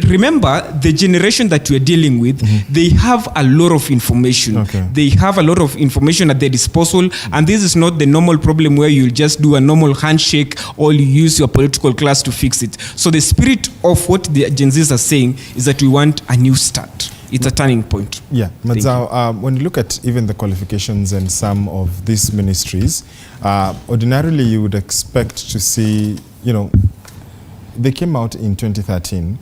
remember, the generation that we're dealing with, they have a lot of information. They have a lot of information at their disposal, and this is not the normal problem where you'll just do a normal handshake or you use your political class to fix it. So the spirit of what the Gen Zs are saying is that we want a new start. It's a turning point. Yeah, Madzao, when you look at even the qualifications and some of these ministries, ordinarily you would expect to see, they came out in 2013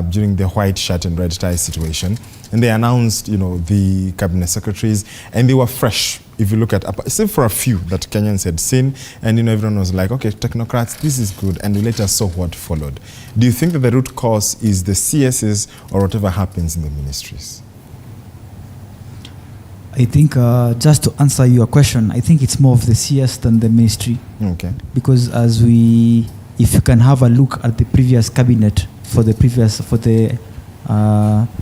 during the white shirt and red tie situation, and they announced, the cabinet secretaries, and they were fresh. If you look at, except for a few that Kenyans had seen, and everyone was like, okay, technocrats, this is good, and we later saw what followed. Do you think that the root cause is the CSs or whatever happens in the ministries? I think, just to answer your question, I think it's more of the CS than the ministry. Okay. Because if you can have a look at the previous cabinet for the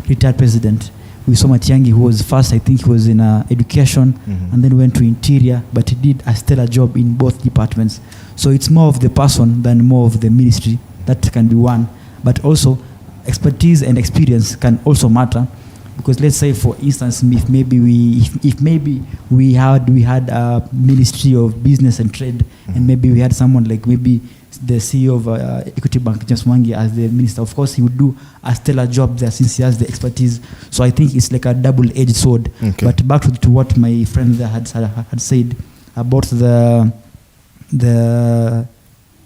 retired president, we saw Matiang'i, who was first, I think he was in education, and then went to interior, but he did a stellar job in both departments. So it's more of the person than more of the ministry. That can be one. But also, expertise and experience can also matter. Because let's say, for instance, if maybe we had a Ministry of Business and Trade, and maybe we had someone like maybe the CEO of Equity Bank, James Mwangi, as the minister, of course he would do a stellar job there since he has the expertise. So I think it's like a double-edged sword. Okay. But back to what my friend there had said about the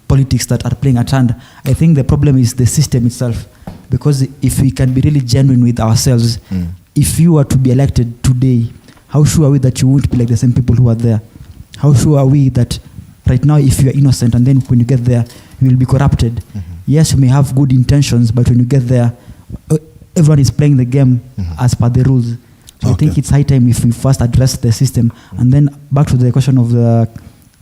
politics that are playing at hand, I think the problem is the system itself. Because if we can be really genuine with ourselves, if you were to be elected today, how sure are we that you won't be like the same people who are there? How sure are we that right now, if you're innocent and then when you get there, you will be corrupted? Yes, you may have good intentions, but when you get there, everyone is playing the game as per the rules. So I think it's high time if we first address the system. And then back to the question of the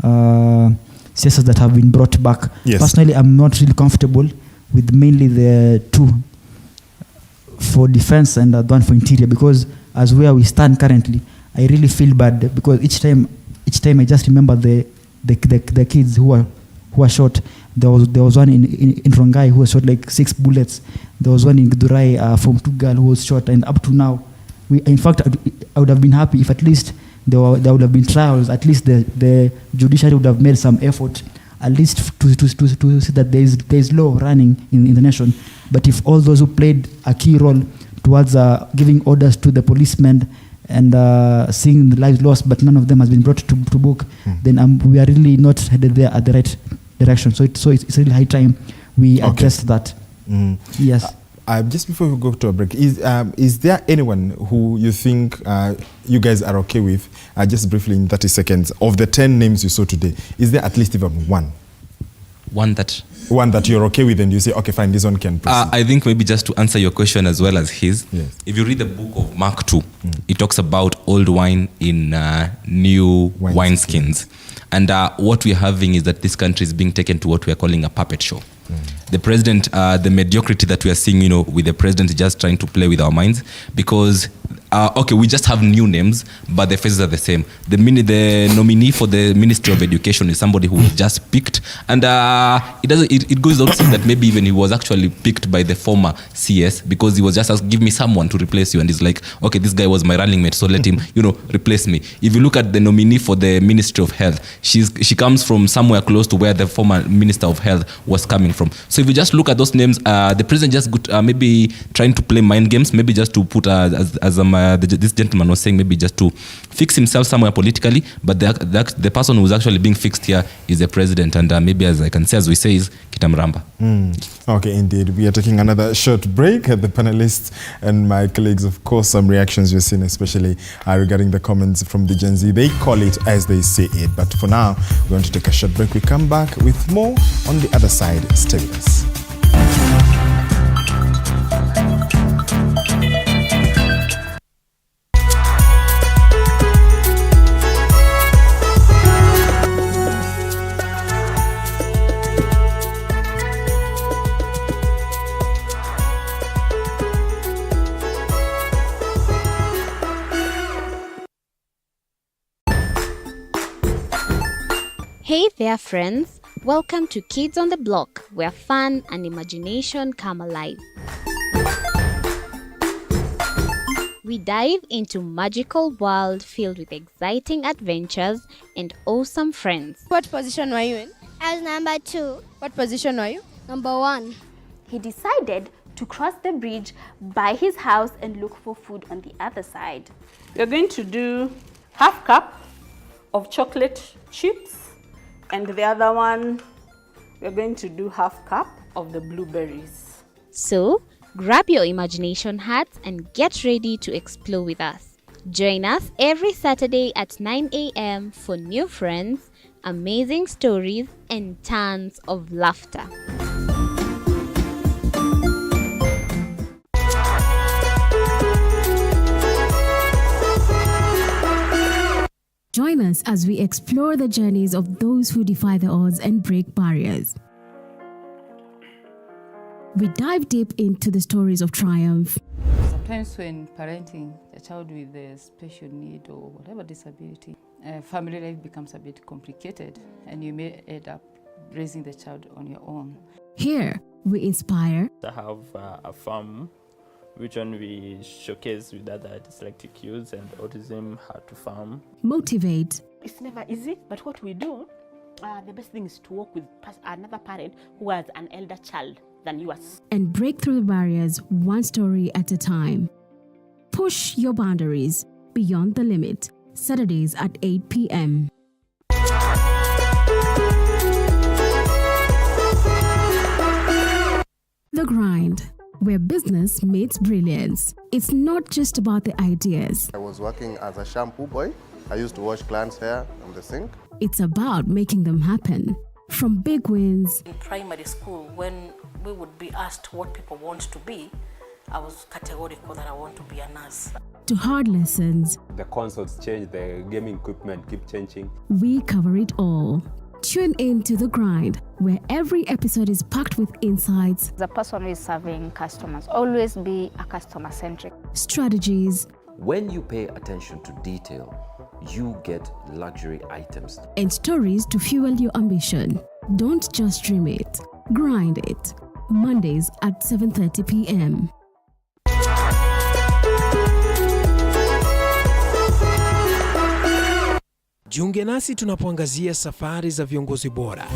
CSs that have been brought back. Yes. Personally, I'm not really comfortable with mainly the two for defense and the one for interior, because as where we stand currently, I really feel bad, because each time I just remember the kids who are shot. There was one in Rongai who was shot like 6 bullets. There was one in Gdurai from Tugal who was shot, and up to now, in fact, I would have been happy if at least there would have been trials. At least the judiciary would have made some effort, at least to see that there is law running in the nation. But if all those who played a key role towards giving orders to the policemen and seeing the lives lost, but none of them has been brought to book, then we are really not headed there at the right direction. So it's really high time we address that. Yes. Just before we go to a break, is there anyone who you think you guys are okay with, just briefly in 30 seconds, of the 10 names you saw today, is there at least even one? One that you're okay with and you say, okay, fine, this one can proceed? I think maybe just to answer your question as well as his, yes. If you read the book of Mark 2, it talks about old wine in new wineskins. And what we're having is that this country is being taken to what we're calling a puppet show. The president, the mediocrity that we are seeing, with the president just trying to play with our minds, because we just have new names, but the faces are the same. The nominee for the Ministry of Education is somebody who was just picked, and it goes without saying that maybe even he was actually picked by the former CS, because he was just asked, give me someone to replace you, and he's like, okay, this guy was my running mate, so let him, replace me. If you look at the nominee for the Ministry of Health, she comes from somewhere close to where the former Minister of Health was coming from. So if you just look at those names, the president just maybe trying to play mind games, maybe just to put as a this gentleman was saying, maybe just to fix himself somewhere politically, but the person who's actually being fixed here is the president, and maybe, as I can say, as we say, is Kitamramba. Okay, indeed. We are taking another short break. The panelists and my colleagues, of course, some reactions we're seeing, especially regarding the comments from the Gen Z. They call it as they say it. But for now, we're going to take a short break. We come back with more on the other side. Stay with us. Hey there friends, welcome to Kids on the Block, where fun and imagination come alive. We dive into magical world filled with exciting adventures and awesome friends. What position were you in? I was number 2. What position were you? Number 1. He decided to cross the bridge by his house and look for food on the other side. We're going to do half cup of chocolate chips, and the other one, we're going to do half cup of the blueberries. So, grab your imagination hats and get ready to explore with us. Join us every Saturday at 9 a.m. for new friends, amazing stories, and tons of laughter. Join us as we explore the journeys of those who defy the odds and break barriers. We dive deep into the stories of triumph. Sometimes when parenting a child with a special need or whatever disability, family life becomes a bit complicated and you may end up raising the child on your own. Here, we inspire. I have a farm which one we showcase with other dyslexic youths and autism, how to farm. Motivate. It's never easy, but what we do, the best thing is to work with another parent who has an elder child than yours. And break through the barriers one story at a time. Push your boundaries beyond the limit. Saturdays at 8 p.m. The Grind, where business meets brilliance. It's not just about the ideas. I was working as a shampoo boy. I used to wash clients' hair on the sink. It's about making them happen. From big wins. In primary school, when we would be asked what people want to be, I was categorical that I want to be a nurse. To hard lessons. The consoles change, the gaming equipment keep changing. We cover it all. Tune in to The Grind, where every episode is packed with insights. The person who is serving customers, always be a customer-centric. Strategies. When you pay attention to detail, you get luxury items. And stories to fuel your ambition. Don't just dream it, grind it. Mondays at 7:30 p.m. Jiunge nasi tunapoangazia safari za viongozi bora.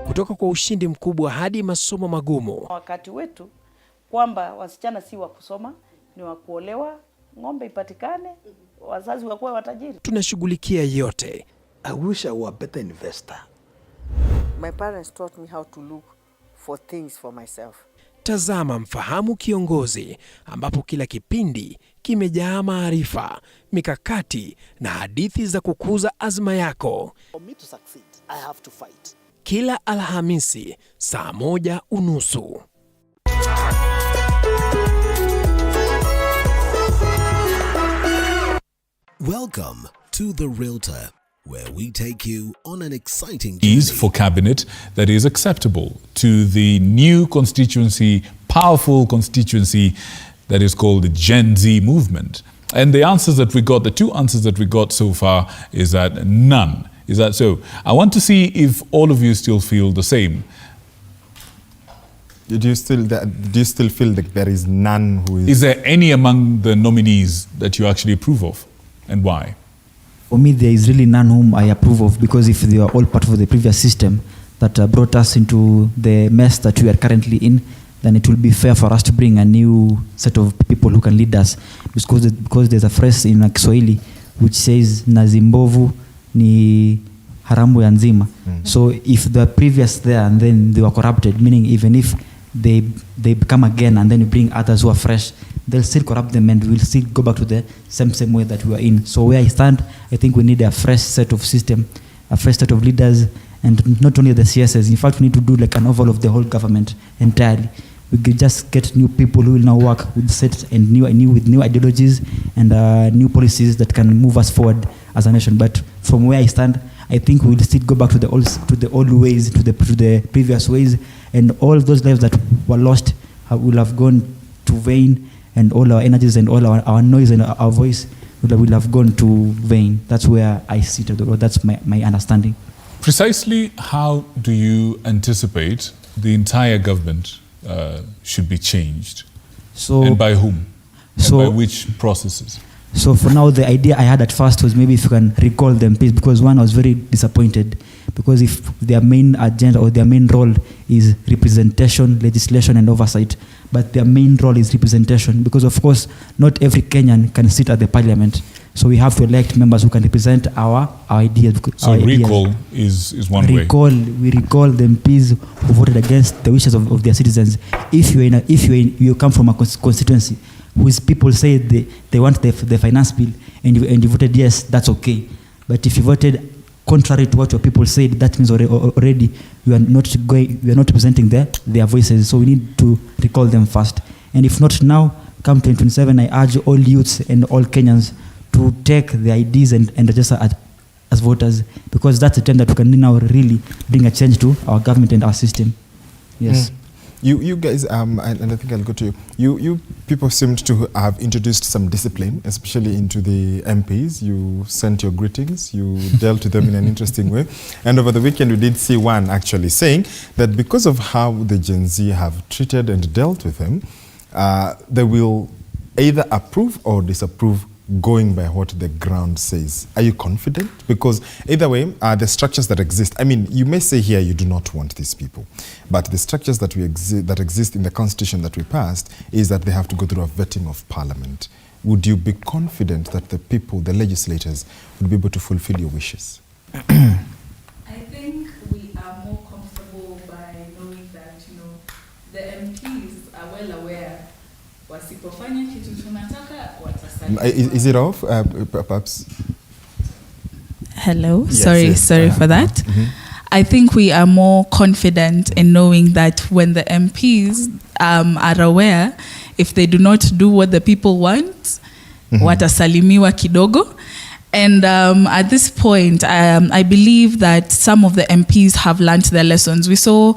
Kutoka kwa ushindi mkubwa hadi masomo magumu. Wakati wetu kwamba wasichana si wa kusoma, ni wa kuolewa, ng'ombe ipatikane, wazazi wakuwe watajiri. Tunashughulikia yote. I wish I were a better investor. My parents taught me how to look for things for myself. Tazama Mfahamu Kiongozi, ambapo kila kipindi kimejaa maarifa, mikakati na hadithi za kukuza azma yako. For me to succeed, I have to fight. Kila Alhamisi saa 1:30. Welcome to The Realtor, where we take you on an exciting journey. Is for cabinet that is acceptable to the new constituency, powerful constituency that is called the Gen Z movement. And the answers that we got, the two answers that we got so far is that none. Is that so? I want to see if all of you still feel the same. Do you still feel that there is none who is... Is there any among the nominees that you actually approve of, and why? For me, there is really none whom I approve of, because if they are all part of the previous system, that brought us into the mess that we are currently in, then it will be fair for us to bring a new set of people who can lead us, because there's a phrase in Kiswahili which says nazimbovu ni harambu ya nzima. So if the previous there and then they were corrupted, meaning even if they become again and then you bring others who are fresh, they'll still corrupt them and we'll still go back to the same way that we were in. So where I stand, I think we need a fresh set of system, a fresh set of leaders, and not only the CSS. In fact, we need to do like an overhaul of the whole government entirely. We could just get new people who will now work with set and new ideologies and new policies that can move us forward as a nation. But from where I stand, I think we will still go back to the old ways, to the previous ways, and all those lives that were lost will have gone to vain, and all our energies and all our noise and our voice will have gone to vain. That's where I sit, or that's my understanding. Precisely how do you anticipate the entire government should be changed? And by whom? And by which processes? So for now, the idea I had at first was maybe if you can recall them, please, because one, I was very disappointed, because if their main agenda or their main role is representation, legislation and oversight, but their main role is representation, because of course not every Kenyan can sit at the parliament, so we have to elect members who can represent our ideas. So recall is one way. We recall the MPs who voted against the wishes of their citizens. If you come from a constituency whose people say they want the finance bill and you voted yes, that's okay. But if you voted contrary to what your people said, that means already you are not representing their voices. So we need to recall them first. And if not now, come 2027, I urge all youths and all Kenyans to take the ideas and register as voters, because that's the time that we can now really bring a change to our government and our system. Yes. You guys, and I think I'll go to you. You people seemed to have introduced some discipline, especially into the MPs. You sent your greetings. You dealt with them in an interesting way. And over the weekend, we did see one actually saying that because of how the Gen Z have treated and dealt with them, they will either approve or disapprove, going by what the ground says. Are you confident? Because either way, the structures that exist, I mean, you may say here you do not want these people, but the structures that exist in the constitution that we passed is that they have to go through a vetting of parliament. Would you be confident that the people, the legislators, would be able to fulfill your wishes? I think we are more comfortable by knowing that, the MPs are well aware wasipofanya kitu tunataka watasaidia. Is it off? Perhaps. Hello. Yes, Sorry for that. Mm-hmm. I think we are more confident in knowing that when the MPs are aware, if they do not do what the people want, watasalimiwa kidogo. And at this point, I believe that some of the MPs have learned their lessons. We saw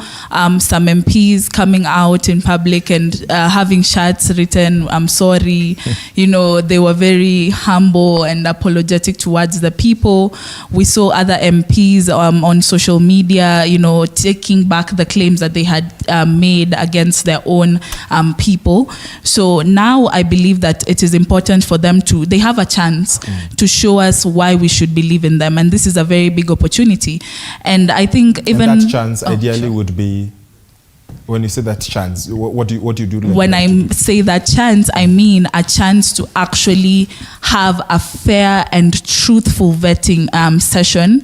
some MPs coming out in public and having shirts written, "I'm sorry." They were very humble and apologetic towards the people. We saw other MPs on social media, taking back the claims that they had made against their own people. So now I believe that it is important for them they have a chance to show us why we should believe in them, and this is a very big opportunity. And I think even that chance ideally would be, when you say that chance, what do you do? When I say that chance, I mean a chance to actually have a fair and truthful vetting session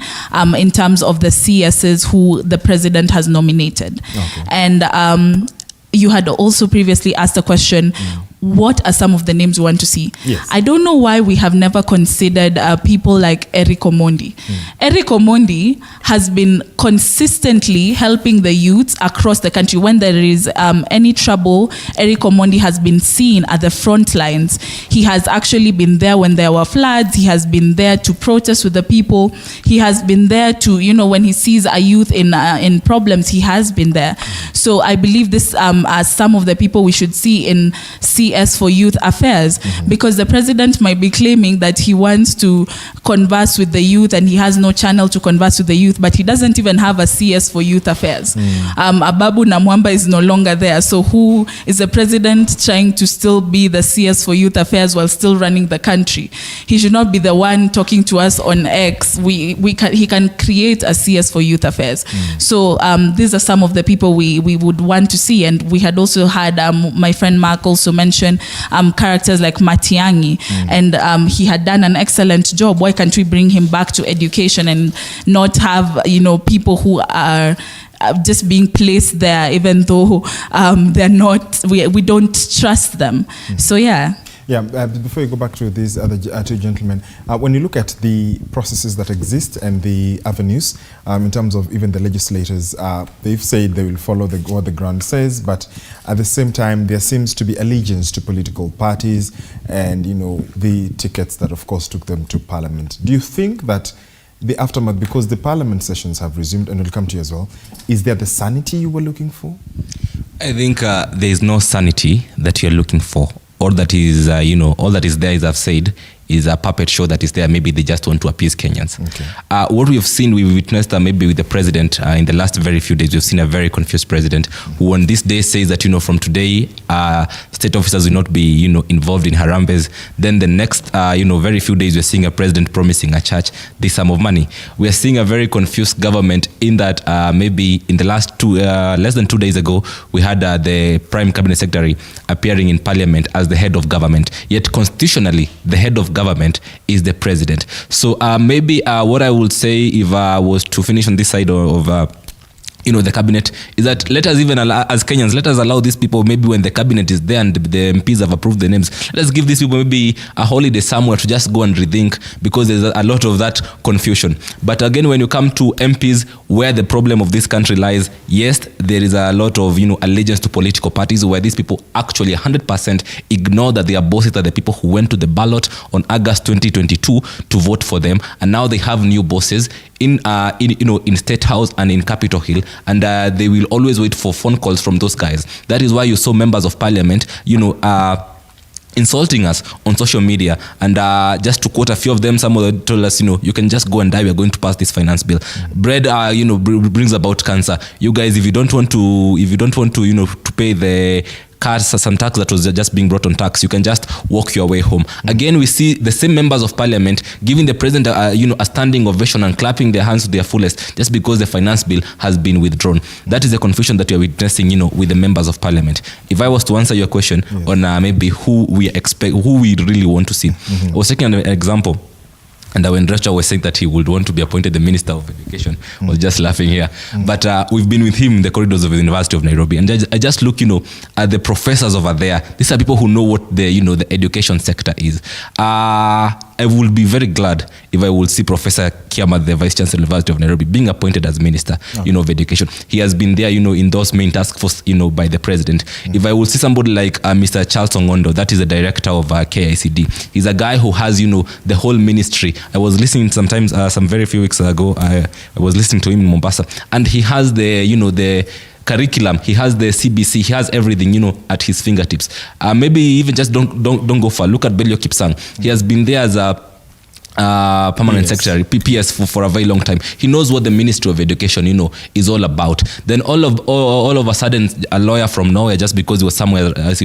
in terms of the CSs who the president has nominated. Okay. And you had also previously asked the question, what are some of the names we want to see? Yes. I don't know why we have never considered people like Eric Omondi. Eric Omondi has been consistently helping the youths across the country. When there is any trouble, Eric Omondi has been seen at the front lines. He has actually been there when there were floods. He has been there to protest with the people. He has been there to, when he sees a youth in problems, he has been there. So So I believe this are some of the people we should see in CS for Youth Affairs, because the president might be claiming that he wants to converse with the youth and he has no channel to converse with the youth, but he doesn't even have a CS for Youth Affairs. Ababu Namwamba is no longer there. So who is the president trying to still be the CS for Youth Affairs while still running the country? He should not be the one talking to us on X. He can create a CS for Youth Affairs. So these are some of the people we would want to see. And we had also had my friend Mark also mention characters like Matiang'i, and he had done an excellent job. Why can't we bring him back to education and not have people who are just being placed there, even though they're not, we don't trust them. So yeah. Yeah, before you go back to these other two gentlemen, when you look at the processes that exist and the avenues, in terms of even the legislators, they've said they will follow what the ground says, but at the same time, there seems to be allegiance to political parties and, the tickets that, of course, took them to parliament. Do you think that the aftermath, because the parliament sessions have resumed, and we'll come to you as well, is there the sanity you were looking for? I think there is no sanity that you're looking for. All that is, all that is there, as I've said, is a puppet show that is there. Maybe they just want to appease Kenyans. Okay. What we've seen, we witnessed maybe with the president in the last very few days, we've seen a very confused president who on this day says that, from today, state officers will not be, involved in harambes. Then the next, very few days, we're seeing a president promising a church this sum of money. We are seeing a very confused government in that maybe in the last less than 2 days ago, we had the Prime Cabinet Secretary appearing in Parliament as the head of government. Yet constitutionally, the head of government is the president. So maybe what I would say if I was to finish on this side of the cabinet is that let us even allow, as Kenyans, let us allow these people, maybe when the cabinet is there and the MPs have approved the names, let us give these people maybe a holiday somewhere to just go and rethink, because there's a lot of that confusion. But again, when you come to MPs, where the problem of this country lies, yes, there is a lot of allegiance to political parties, where these people actually 100% ignore that their bosses are the people who went to the ballot on August 2022 to vote for them, and now they have new bosses in State House and in Capitol Hill, and they will always wait for phone calls from those guys. That is why you saw members of parliament, insulting us on social media. And just to quote a few of them, some of them told us, you can just go and die. We are going to pass this finance bill. Bread, brings about cancer. You guys, if you don't want to, to pay the some tax that was just being brought on tax, you can just walk your way home. Again, we see the same members of parliament giving the president a standing ovation and clapping their hands to their fullest just because the finance bill has been withdrawn. That is the confusion that we are witnessing, with the members of parliament. If I was to answer your question on maybe who we really want to see, I was taking an example. And when Rachel was saying that he would want to be appointed the Minister of Education, I was just laughing here. But we've been with him in the corridors of the University of Nairobi. And I just look, at the professors over there. These are people who know what the education sector is. I would be very glad if I would see Professor Kiama, the Vice Chancellor of the University of Nairobi, being appointed as Minister, of Education. He has been there, in those main task force, by the President. If I would see somebody like Mr. Charles Ongondo, that is the director of KICD. He's a guy who has, the whole ministry. I was listening sometimes, some very few weeks ago, I was listening to him in Mombasa, and he has the curriculum, he has the CBC, he has everything, at his fingertips. Maybe even just don't go far. Look at Belio Kipsang. He has been there as a permanent secretary, PPS, for a very long time. He knows what the Ministry of Education, is all about. Then all of a sudden, a lawyer from nowhere, just because he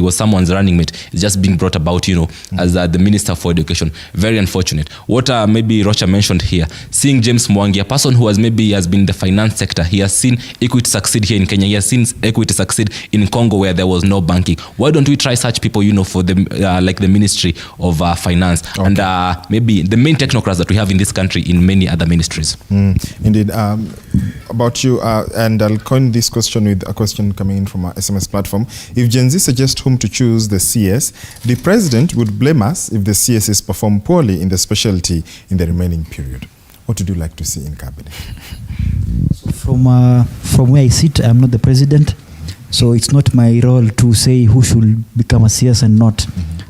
was someone's running mate, is just being brought about, as the Minister for Education. Very unfortunate. What maybe Rocha mentioned here, seeing James Mwangi, a person who has been the finance sector, he has seen Equity succeed here in Kenya. He has seen Equity succeed in Congo, where there was no banking. Why don't we try such people, for the like the Ministry of Finance, and maybe the main technocrats that we have in this country in many other ministries. Indeed. About you, and I'll coin this question with a question coming in from our SMS platform. If Gen Z suggests whom to choose the CS, the president would blame us if the CSs perform poorly in the specialty in the remaining period. What would you like to see in cabinet? So from where I sit, I'm not the president, so it's not my role to say who should become a CS and not.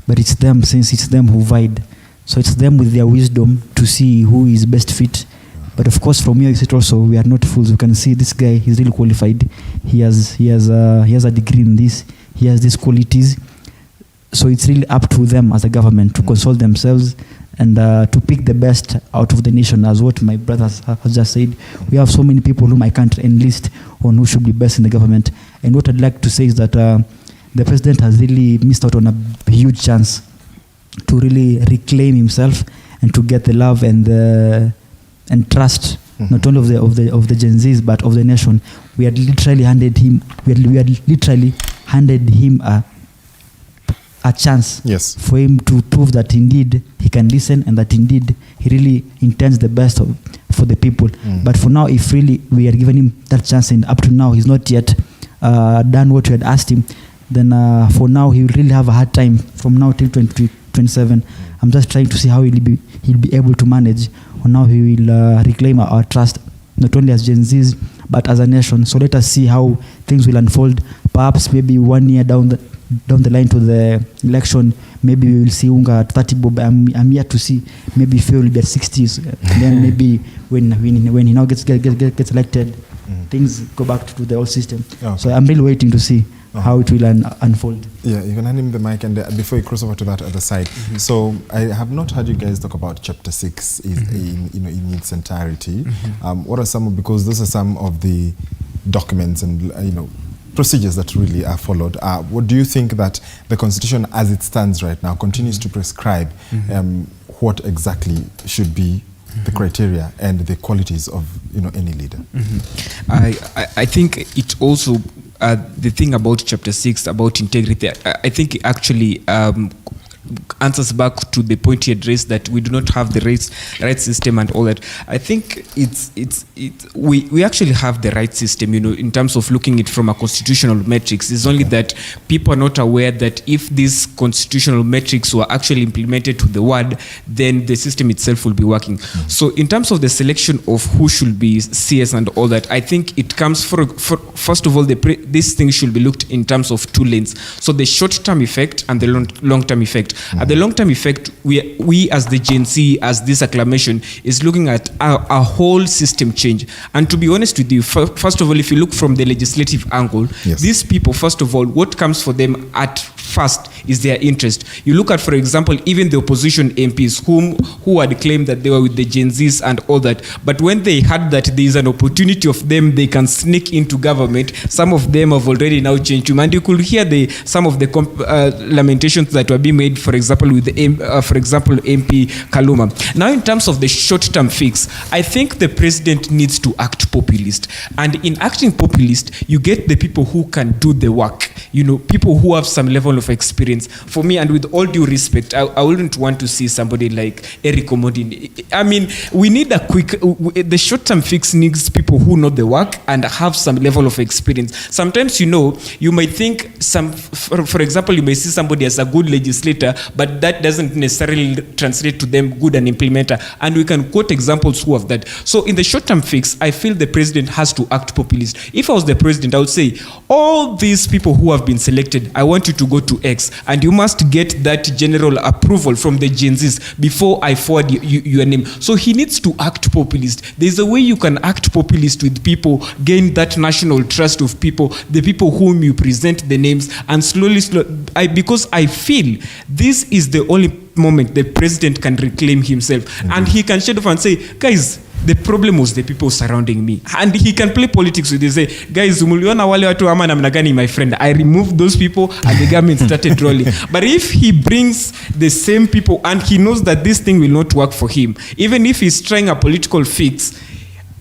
But it's them, since it's them who vied. So it's them with their wisdom to see who is best fit But of course, from here you sit also, we are not fools. You can see this guy, he's really qualified. He has a degree in this. He has these qualities. So it's really up to them as a government to consult themselves and to pick the best out of the nation, as what my brother has just said. We have so many people whom I can't enlist on who should be best in the government. And what I'd like to say is that the president has really missed out on a huge chance to really reclaim himself and to get the love and trust, not only of the Gen Zs but of the nation. We had literally handed him a chance for him to prove that indeed he can listen and that indeed he really intends the best for the people. But for now, if really we had given him that chance and up to now he's not yet done what we had asked him, then for now he will really have a hard time from now till 2027. I'm just trying to see how he'll be able to manage, or how he will reclaim our trust, not only as Gen Zs but as a nation. So let us see how things will unfold. Perhaps maybe 1 year down the line to the election, maybe we will see Unga at 30 bob. I'm yet to see. Maybe Phil will be at 60s. Then maybe when he now gets elected, things go back to the old system. Okay. So I'm really waiting to see how it will unfold. Yeah, you can hand him the mic, and before you cross over to that other side. So I have not heard you guys talk about Chapter 6 in its entirety. What are because those are some of the documents and procedures that really are followed. What do you think that the Constitution as it stands right now continues to prescribe what exactly should be the criteria and the qualities of any leader? I think it also the thing about Chapter 6 about integrity, I think it actually answers back to the point he addressed that we do not have the right system and all that. I think we actually have the right system, in terms of looking at it from a constitutional metrics. It's only that people are not aware that if these constitutional metrics were actually implemented to the word, then the system itself will be working. So in terms of the selection of who should be CS and all that, I think it comes first of all, this thing should be looked in terms of two lanes. So the short-term effect and the long-term effect. At the long-term effect, we as the Gen Z, as this acclamation, is looking at a whole system change. And to be honest with you, first of all, if you look from the legislative angle, these people, first of all, what comes for them at first is their interest. You look at, for example, even the opposition MPs who had claimed that they were with the Gen Zs and all that. But when they heard that there is an opportunity of them, they can sneak into government, some of them have already now changed. And you could hear some of the lamentations that were being made, for example, with for example, MP Kaluma. Now, in terms of the short-term fix, I think the president needs to act populist. And in acting populist, you get the people who can do the work. People who have some level of experience. For me, and with all due respect, I wouldn't want to see somebody like Eric Omodin. I mean, we need the short-term fix needs people who know the work and have some level of experience. Sometimes, you might think for example, you may see somebody as a good legislator, but that doesn't necessarily translate to them good an implementer. And we can quote examples who have that. So in the short-term fix, I feel the president has to act populist. If I was the president, I would say, all these people who have been selected, I want you to go to X, and you must get that general approval from the Gen Zs before I forward your name. So he needs to act populist. There's a way you can act populist with people, gain that national trust of people, the people whom you present the names, and slowly, because I feel this is the only moment the president can reclaim himself. And he can shut off and say, guys, the problem was the people surrounding me. And he can play politics with this. Say, guys, muliona wale watu ama namna gani, my friend. I removed those people and the government started rolling. But if he brings the same people and he knows that this thing will not work for him, even if he's trying a political fix,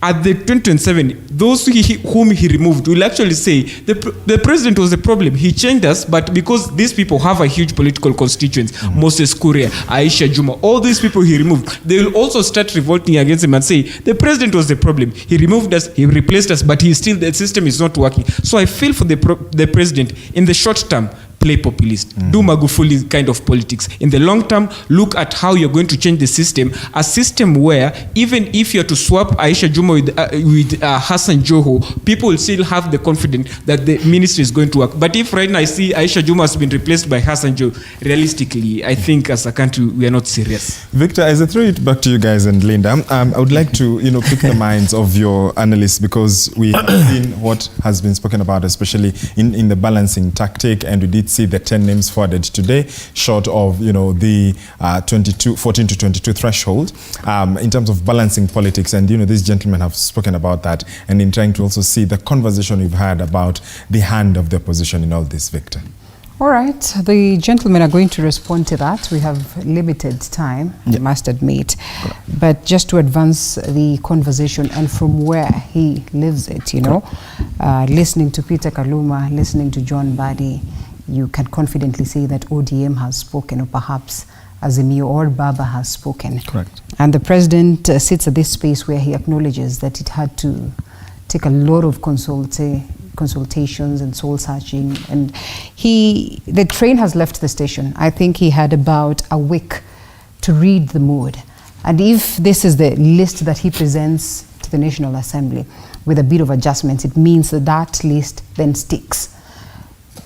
at the 2027, those whom he removed will actually say, the president was the problem. He changed us, but because these people have a huge political constituents, Moses Kuria, Aisha Juma, all these people he removed, they will also start revolting against him and say, the president was the problem. He removed us, he replaced us, but the system is not working. So I feel for the president, in the short term, play populist. Do Magufuli kind of politics. In the long term, look at how you're going to change the system. A system where even if you're to swap Aisha Juma with Hassan Joho, people will still have the confidence that the ministry is going to work. But if right now I see Aisha Juma has been replaced by Hassan Joho, realistically, I think as a country, we are not serious. Victor, as I throw it back to you guys and Linda, I would like to, pick the minds of your analysts, because we have seen what has been spoken about, especially in the balancing tactic, and we did see the 10 names forwarded today, short of, the 14 to 22 threshold, in terms of balancing politics. And, these gentlemen have spoken about that, and in trying to also see the conversation we've had about the hand of the opposition in all this, Victor. All right, the gentlemen are going to respond to that. We have limited time, I must admit. But just to advance the conversation and from where he lives it, listening to Peter Kaluma, listening to John Badi, you can confidently say that ODM has spoken, or perhaps Azimio or Baba has spoken. Correct. And the president sits at this space where he acknowledges that it had to take a lot of consultations and soul searching, and the train has left the station. I think he had about a week to read the mood, and if this is the list that he presents to the National Assembly with a bit of adjustments, it means that list then sticks.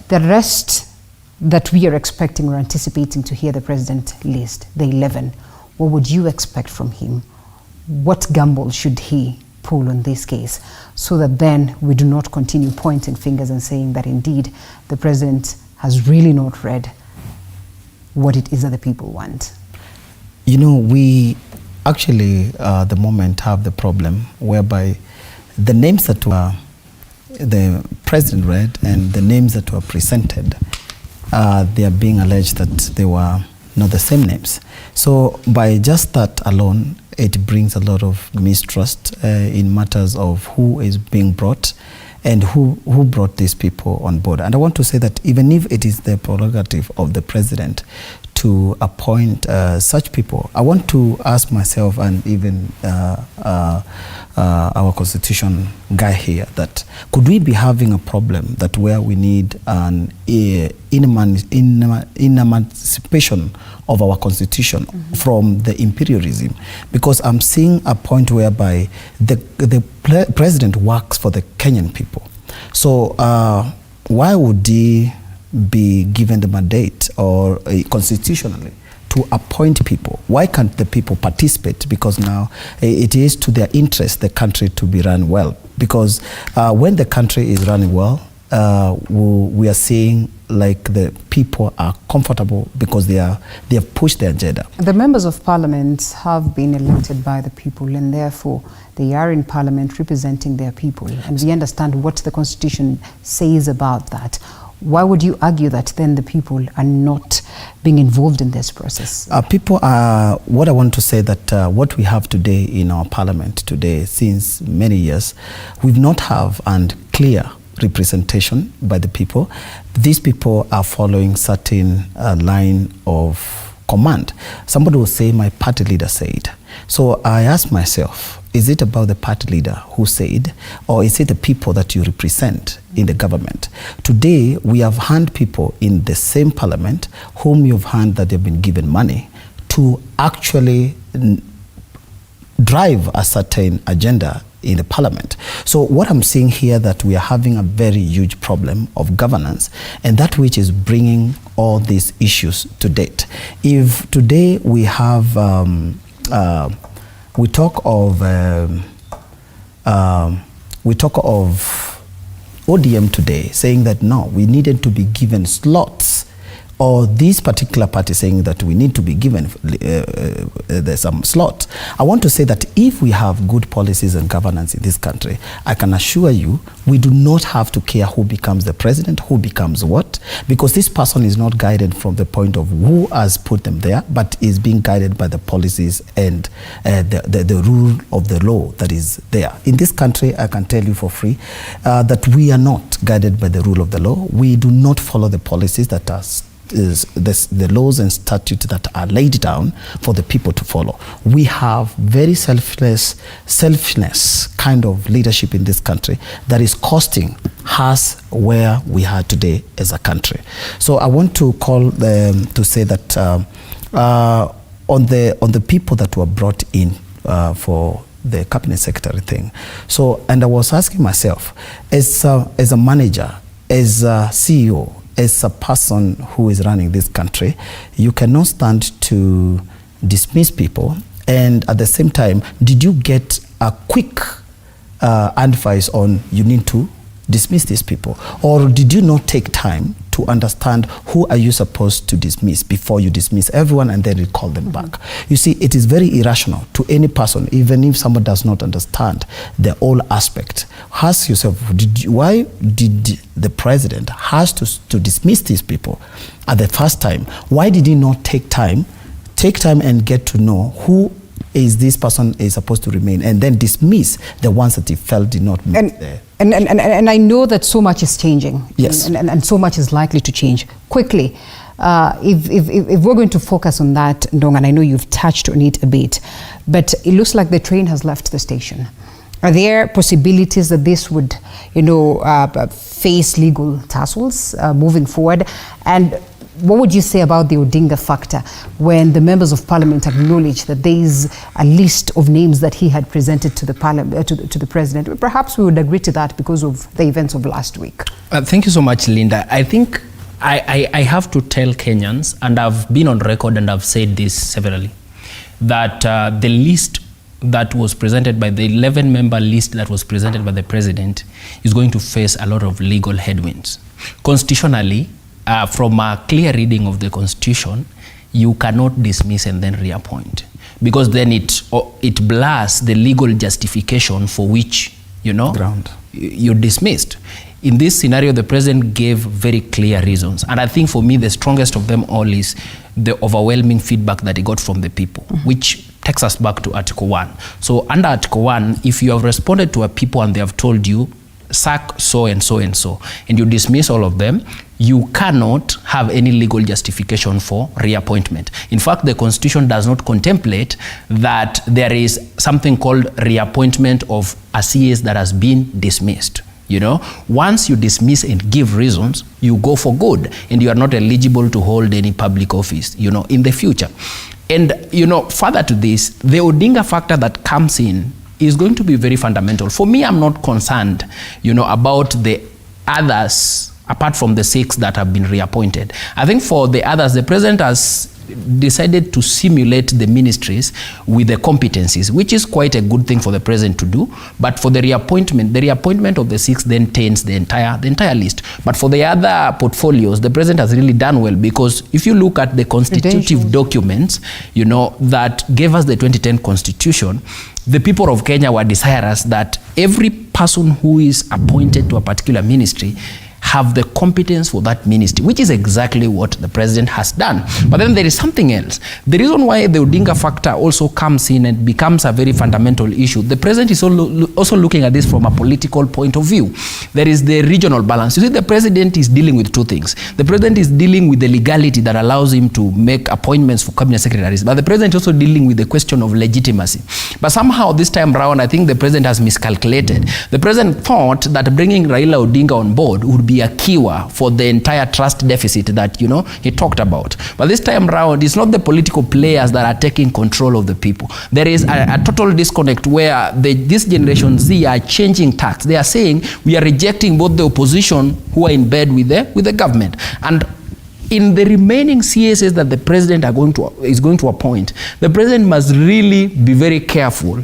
The rest that we are expecting or anticipating to hear the president list, the 11, what would you expect from him? What gamble should he pull on this case, so that then we do not continue pointing fingers and saying that indeed the president has really not read what it is that the people want? We actually at the moment have the problem whereby the names that were the president read and the names that were presented, they are being alleged that they were not the same names. So by just that alone, it brings a lot of mistrust in matters of who is being brought and who brought these people on board. And I want to say that even if it is the prerogative of the president to appoint such people, I want to ask myself and even our constitution guy here that could we be having a problem that where we need an emancipation of our constitution from the imperialism? Because I'm seeing a point whereby the president works for the Kenyan people. So why would he be given the mandate or constitutionally to appoint people? Why can't the people participate? Because now it is to their interest the country to be run well. Because when the country is running well, we are seeing like the people are comfortable because they have pushed their agenda. The members of parliament have been elected by the people, and therefore they are in parliament representing their people, and we understand what the constitution says about that. Why would you argue that then the people are not being involved in this process? People are, what I want to say that what we have today in our parliament today, since many years, we've not have and clear representation by the people. These people are following certain line of command. Somebody will say, my party leader said. So I ask myself, is it about the party leader who said, or is it the people that you represent in the government? Today, we have had people in the same parliament whom you've heard that they've been given money to actually drive a certain agenda in the parliament. So what I'm seeing here that we are having a very huge problem of governance, and that which is bringing all these issues to date. If today we have we talk of ODM today saying that no, we needed to be given slots, or this particular party saying that we need to be given there's some slot. I want to say that if we have good policies and governance in this country, I can assure you we do not have to care who becomes the president, who becomes what, because this person is not guided from the point of who has put them there, but is being guided by the policies and the rule of the law that is there. In this country, I can tell you for free that we are not guided by the rule of the law. We do not follow the policies that are the laws and statutes that are laid down for the people to follow. We have very selfless kind of leadership in this country that is costing us where we are today as a country. So I want to call them to say that on the people that were brought in for the cabinet secretary thing. So, and I was asking myself, as a manager, as a CEO, as a person who is running this country, you cannot stand to dismiss people. And at the same time, did you get a quick advice on you need to dismiss these people? Or did you not take time to understand who are you supposed to dismiss before you dismiss everyone and then recall them back? You see, it is very irrational to any person, even if someone does not understand the whole aspect. Ask yourself, why did the president has to dismiss these people at the first time? Why did he not take time and get to know who is this person is supposed to remain, and then dismiss the ones that he felt did not meet there? And I know that so much is changing. Yes. And so much is likely to change quickly. If we're going to focus on that, Ndong, and I know you've touched on it a bit, but it looks like the train has left the station. Are there possibilities that this would, face legal tussles moving forward? And what would you say about the Odinga factor when the members of parliament acknowledge that there is a list of names that he had presented to the parliament, to the president? Perhaps we would agree to that because of the events of last week. Thank you so much, Linda. I think I have to tell Kenyans, and I've been on record and I've said this severally, that the list that was presented by the 11-member list that was presented by the president is going to face a lot of legal headwinds. Constitutionally, from a clear reading of the Constitution, you cannot dismiss and then reappoint, because then it blurs the legal justification for which you dismissed. In this scenario, the president gave very clear reasons, and I think for me the strongest of them all is the overwhelming feedback that he got from the people, which takes us back to Article 1. So under Article 1, if you have responded to a people and they have told you sack so and so and so, and you dismiss all of them, you cannot have any legal justification for reappointment. In fact, the Constitution does not contemplate that there is something called reappointment of a CS that has been dismissed. Once you dismiss and give reasons, you go for good, and you are not eligible to hold any public office, in the future. And, further to this, the Odinga factor that comes in is going to be very fundamental. For me, I'm not concerned, about the others, apart from the 6 that have been reappointed. I think for the others, the president has decided to simulate the ministries with the competencies, which is quite a good thing for the president to do. But for the reappointment of the 6 then taints the entire list. But for the other portfolios, the president has really done well, because if you look at the constitutive documents, that gave us the 2010 Constitution, the people of Kenya were desirous that every person who is appointed to a particular ministry have the competence for that ministry, which is exactly what the president has done. But then there is something else. The reason why the Odinga factor also comes in and becomes a very fundamental issue, the president is also looking at this from a political point of view. There is the regional balance. You see, the president is dealing with 2 things. The president is dealing with the legality that allows him to make appointments for cabinet secretaries, but the president is also dealing with the question of legitimacy. But somehow this time around, I think the president has miscalculated. The president thought that bringing Raila Odinga on board would be a cure for the entire trust deficit that he talked about. But this time around, it's not the political players that are taking control of the people. There is a total disconnect where this Generation Z are changing tacts. They are saying we are rejecting both the opposition who are in bed with the government, and in the remaining CSs that the president is going to appoint, the president must really be very careful,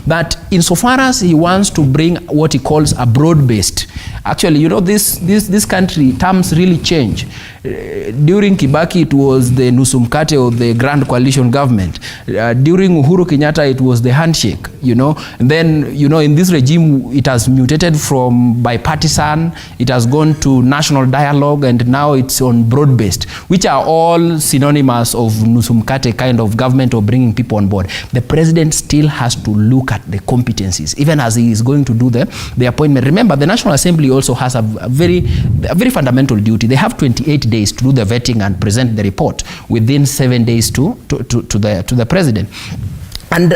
that insofar as he wants to bring what he calls a broad-based. Actually, this country, terms really change. During Kibaki, it was the Nusumkate or the Grand Coalition government. During Uhuru Kenyatta, it was the handshake, And then, in this regime, it has mutated from bipartisan, it has gone to national dialogue, and now it's on broad-based, which are all synonymous of Nusumkate kind of government or bringing people on board. The president still has to look at the competencies, even as he is going to do the appointment. Remember, the National Assembly also has a very fundamental duty. They have 28 days days to do the vetting and present the report within 7 days to the president. And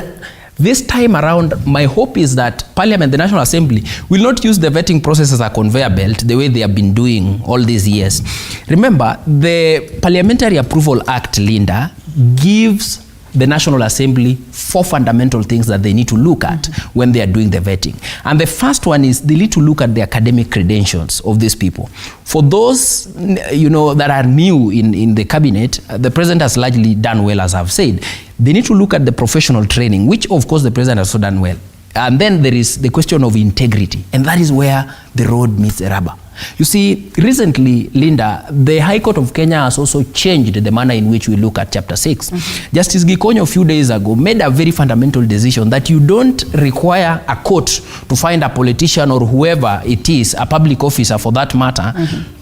this time around, my hope is that Parliament, the National Assembly, will not use the vetting process as a conveyor belt the way they have been doing all these years. Remember, the Parliamentary Approval Act, Linda, gives the National Assembly 4 fundamental things that they need to look at when they are doing the vetting. And the first one is they need to look at the academic credentials of these people. For those, that are new in the cabinet, the president has largely done well, as I've said. They need to look at the professional training, which of course the president has also done well. And then there is the question of integrity, and that is where the road meets the rubber. You see, recently, Linda, the High Court of Kenya has also changed the manner in which we look at Chapter 6. Justice Gikonyo a few days ago made a very fundamental decision that you don't require a court to find a politician or whoever it is, a public officer for that matter,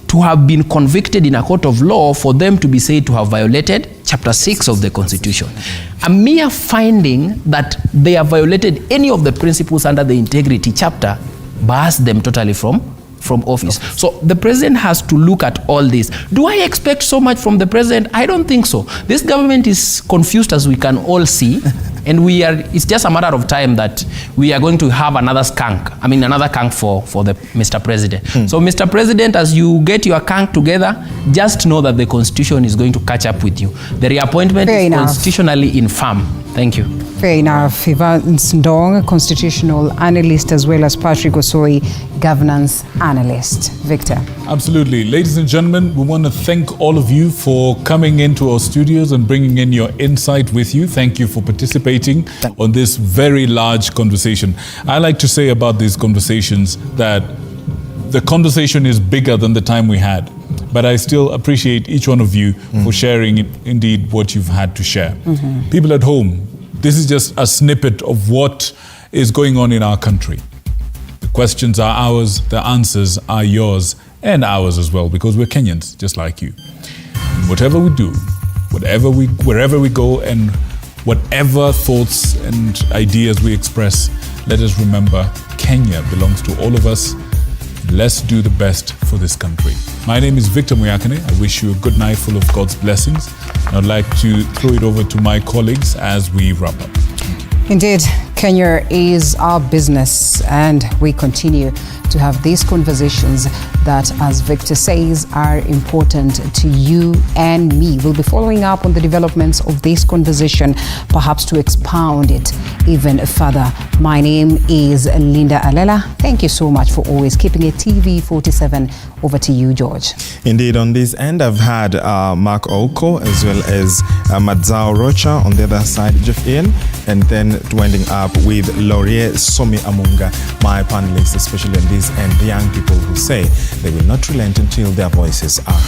to have been convicted in a court of law for them to be said to have violated Chapter 6 of the Constitution. A mere finding that they have violated any of the principles under the integrity chapter bars them totally from office. So the president has to look at all this. Do I expect so much from the president? I don't think so. This government is confused, as we can all see, and it's just a matter of time that we are going to have another skunk. Another skunk for the Mr. President. So Mr. President, as you get your skunk together, just know that the Constitution is going to catch up with you. The reappointment is constitutionally infirm. Thank you. Fair enough. Ivan Ndong, constitutional analyst, as well as Patrick Osoi, governance analyst. Victor. Absolutely. Ladies and gentlemen, we want to thank all of you for coming into our studios and bringing in your insight with you. Thank you for participating on this very large conversation. I like to say about these conversations that the conversation is bigger than the time we had. But I still appreciate each one of you for sharing indeed what you've had to share. People at home, this is just a snippet of what is going on in our country. The questions are ours, the answers are yours and ours as well, because we're Kenyans, just like you. Whatever we do, wherever we go, and whatever thoughts and ideas we express, let us remember Kenya belongs to all of us. Let's do the best for this country. My name is Victor Muyakane. I wish you a good night full of God's blessings. I'd like to throw it over to my colleagues as we wrap up. Indeed, Kenya is our business, and we continue to have these conversations that, as Victor says, are important to you and me. We'll be following up on the developments of this conversation, perhaps to expound it even further. My name is Linda Alela. Thank you so much for always keeping it TV47. Over to you, George. Indeed, on this end, I've had Mark Oko as well as Madzao Rocha. On the other side, Jeff Ian, and then winding up with Laurier Somi Amunga, my panelists, especially on this end, the young people who say they will not relent until their voices are heard.